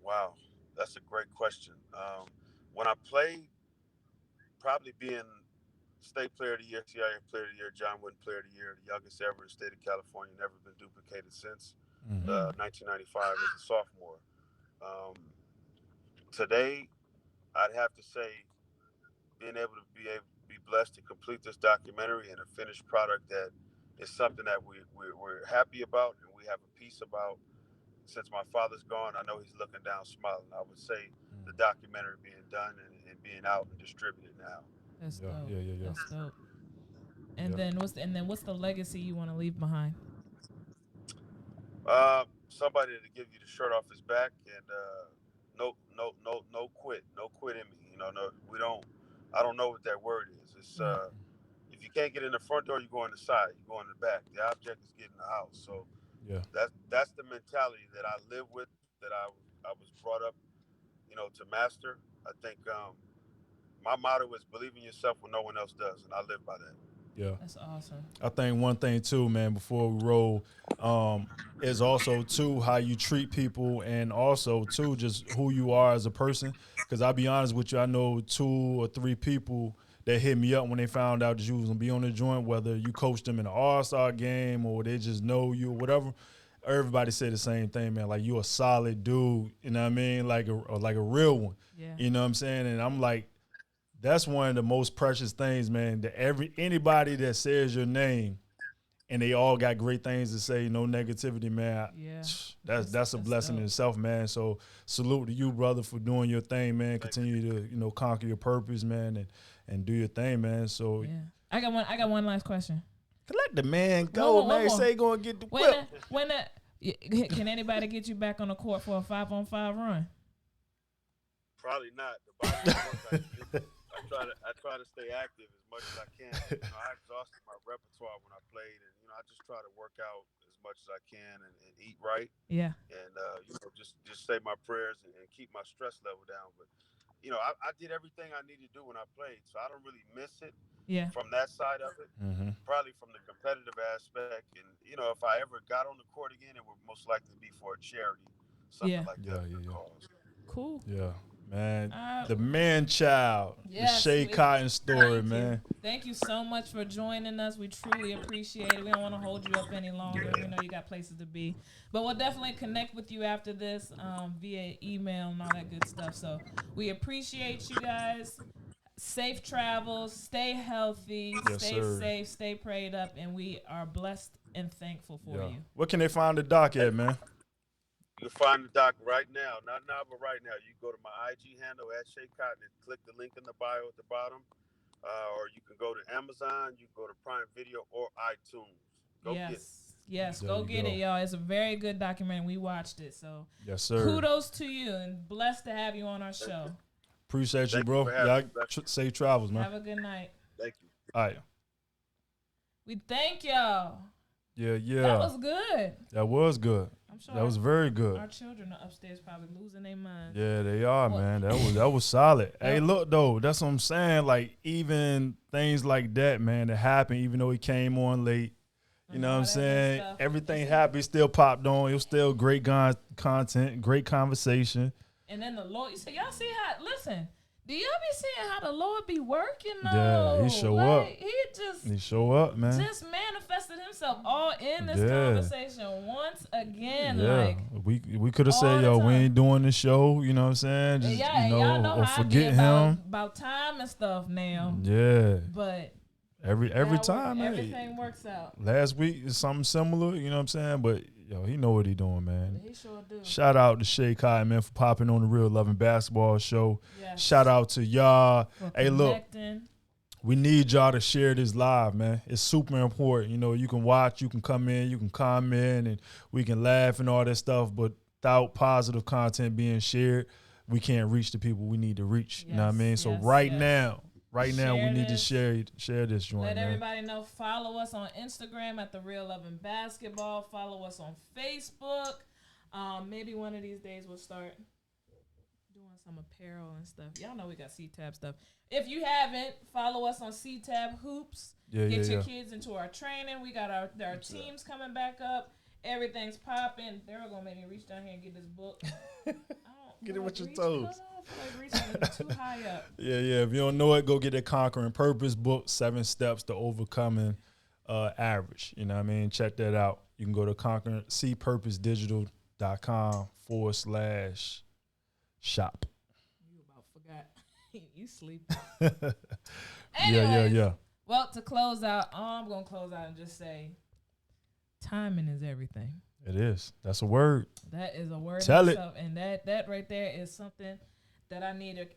wow, that's a great question. When I played, probably being State Player of the Year, CIA Player of the Year, John Wooden Player of the Year, the youngest ever in the state of California, never been duplicated since Mm. Mm. 1995 as a sophomore. Um, Today, I'd have to say being able to be blessed to complete this documentary and a finished product that is something that we're happy about and we have a piece about. Since my father's gone, I know he's looking down smiling. I would say the Mm. documentary being done and being out and distributed now. That's Yeah, dope. yeah, yeah, yeah, That's dope. yeah. What's the legacy you want to leave behind? Somebody to give you the shirt off his back and no quit, no quit in me. No, we don't. I don't know what that word is. It's Right. if you can't get in the front door, you go in the side. You go in the back. The object is getting the house. So Yeah. that's the mentality that I live with. That I was brought up, to master. I think my motto is believe in yourself when no one else does, and I live by that. Yeah. That's awesome. I think one thing too, man, before we roll, is also too how you treat people and also too just who you are as a person. Because I'll be honest with you, I know 2 or 3 people that hit me up when they found out that you was gonna be on the joint, whether you coached them in an All-Star game or they just know you or whatever. Everybody said the same thing, man. Like you a solid dude, you know what I mean? Like a real one. Yeah. You know what I'm saying? And I'm like, that's one of the most precious things, man. That anybody that says your name and they all got great things to say, no negativity, man. Yeah. That's a That's blessing in dope. itself, man. So salute to you, brother, for doing your thing, man. Thank you. Continue to conquer your purpose, man, and do your thing, man. So Yeah. I got one last question. let the man One go, more. One man. more. Say he gonna get the When whip. can anybody get you back on the court for a 5-on-5 run? Probably not. The body don't work like it used to. I try to stay active as much as I can. I exhausted my repertoire when I played, and I just try to work out as much as I can and eat right, Yeah. and just say my prayers and keep my stress level down. But I did everything I needed to do when I played, so I don't really miss it Yeah. from that side of it. Mm-hmm. Probably from the competitive aspect, and if I ever got on the court again, it would most likely be for a charity, something Yeah. like Yeah, that, yeah, a yeah. cause. Cool. Yeah, man. Uh, The man child, the yes. Shea Cotton story, Thank you. man. Thank you so much for joining us. We truly appreciate it. We don't want to hold you up any longer. Yeah. We know you got places to be, but we'll definitely connect with you after this via email and all that good stuff. So we appreciate you guys. Safe travels. Stay healthy. Yes, Stay sir. safe. Stay prayed up, and we are blessed and thankful for Yeah. you. Where can they find the doc at, man? You can find the doc right now. Not now, but right now. You go to my IG handle at Shea Cotton and click the link in the bio at the bottom. Or you can go to Amazon, you can go to Prime Video or iTunes. Go get it. Yes. Yes, There go you get go. it, y'all. It's a very good documentary. We watched it, so Yes, sir. kudos to you and blessed to have you on our show. Appreciate you, Thank you bro. for having Y'all me. safe travels, man. Have a good night. Thank you. All right. We thank y'all. Yeah, yeah. That was good. That was good. I'm sure That was very good. our children are upstairs probably losing their minds. Yeah, they are, Well- man. That was solid. Hey, Yep. look though, that's what I'm saying. Like even things like that, man, that happened, even though he came on late. You And know what all I'm that good saying? stuff. Everything And happened, still popped on. It was still great content, great conversation. And then the Lord, so y'all see how, listen, do y'all be seeing how the Lord be working though? Yeah, he show up. He just He show up, man. just manifested himself all in this Yeah. conversation once again. Yeah, Like, we could have all said, the yo, we time. ain't doing the show. You know what I'm saying? Just yeah, you and y'all know, know or how I be forget about, him. about time and stuff now. Yeah, But every God time, man. everything works out. Last week is something similar. You know what I'm saying? But yo, he know what he doing, man. He sure do. Shout out to Schea, man, for popping on the Real Loving Basketball Show. Yes. Shout out to y'all. For Hey, look, connecting. we need y'all to share this live, man. It's super important. You know, you can watch, you can come in, you can comment, and we can laugh and all that stuff. But without positive content being shared, we can't reach the people we need to reach. You know what I Yes, mew So yes, right yes. now, we Share need to this. share this joint, Let man. everybody know. Follow us on Instagram at The Real Loving Basketball. Follow us on Facebook. Maybe one of these days we'll start doing some apparel and stuff. Y'all know we got C-Tab stuff. If you haven't, follow us on C-Tab Hoops. Yeah, Get yeah, your yeah. kids into our training. We got our teams coming back up. Everything's popping. They're going to make me reach down here and get this book. Get it with your reach, toes. I don't feel like reaching it too high up. Yeah, yeah. If you don't know it, go get that Conquering Purpose book, 7 Steps to Overcoming Average. You know what I mean? Check that out. You can go to cpurposedigital.com/shop. You about forgot. You sleep. Yeah, Anyways, yeah. Well, to close out, I'm going to close out and just say timing is everything. It is. That's a word. That is a word Tell in it. itself. And that right there is something that I need a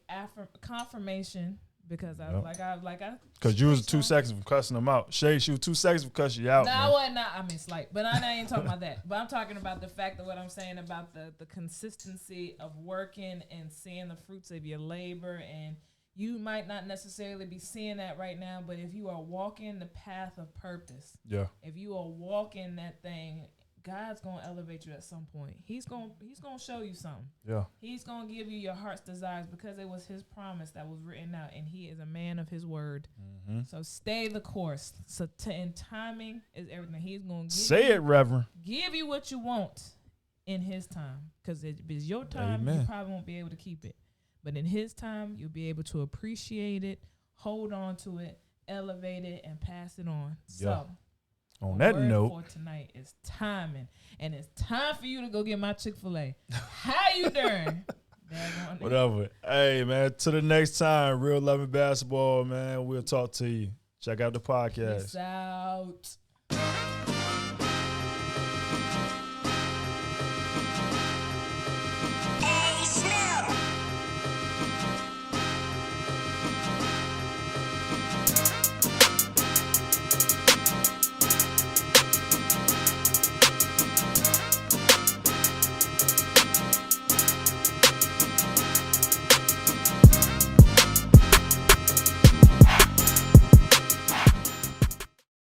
confirmation because I Yep. Because you was 2 seconds from cussing them out. Shay, she was 2 seconds from cussing you out. No, man. I wasn't. I mean, slight. But I ain't talking about that. But I'm talking about the fact that what I'm saying about the consistency of working and seeing the fruits of your labor. And you might not necessarily be seeing that right now, but if you are walking the path of purpose, Yeah. if you are walking that thing, God's gonna elevate you at some point. He's gonna show you something. Yeah. He's gonna give you your heart's desires because it was His promise that was written out, and He is a man of His word. Mm-hmm. So stay the course. So and timing is everything. He's gonna Say it, Reverend. give you what you want in His time. Because if it's your time, Amen. you probably won't be able to keep it. But in His time, you'll be able to appreciate it, hold on to it, elevate it, and pass it on. Yeah. So. On The that word note, for tonight is timing, and it's time for you to go get my Chick-fil-A. How you doing? whatever. Hey, man, to the next time, Real Loving Basketball, man. We'll talk to you. Check out the podcast. Peace out.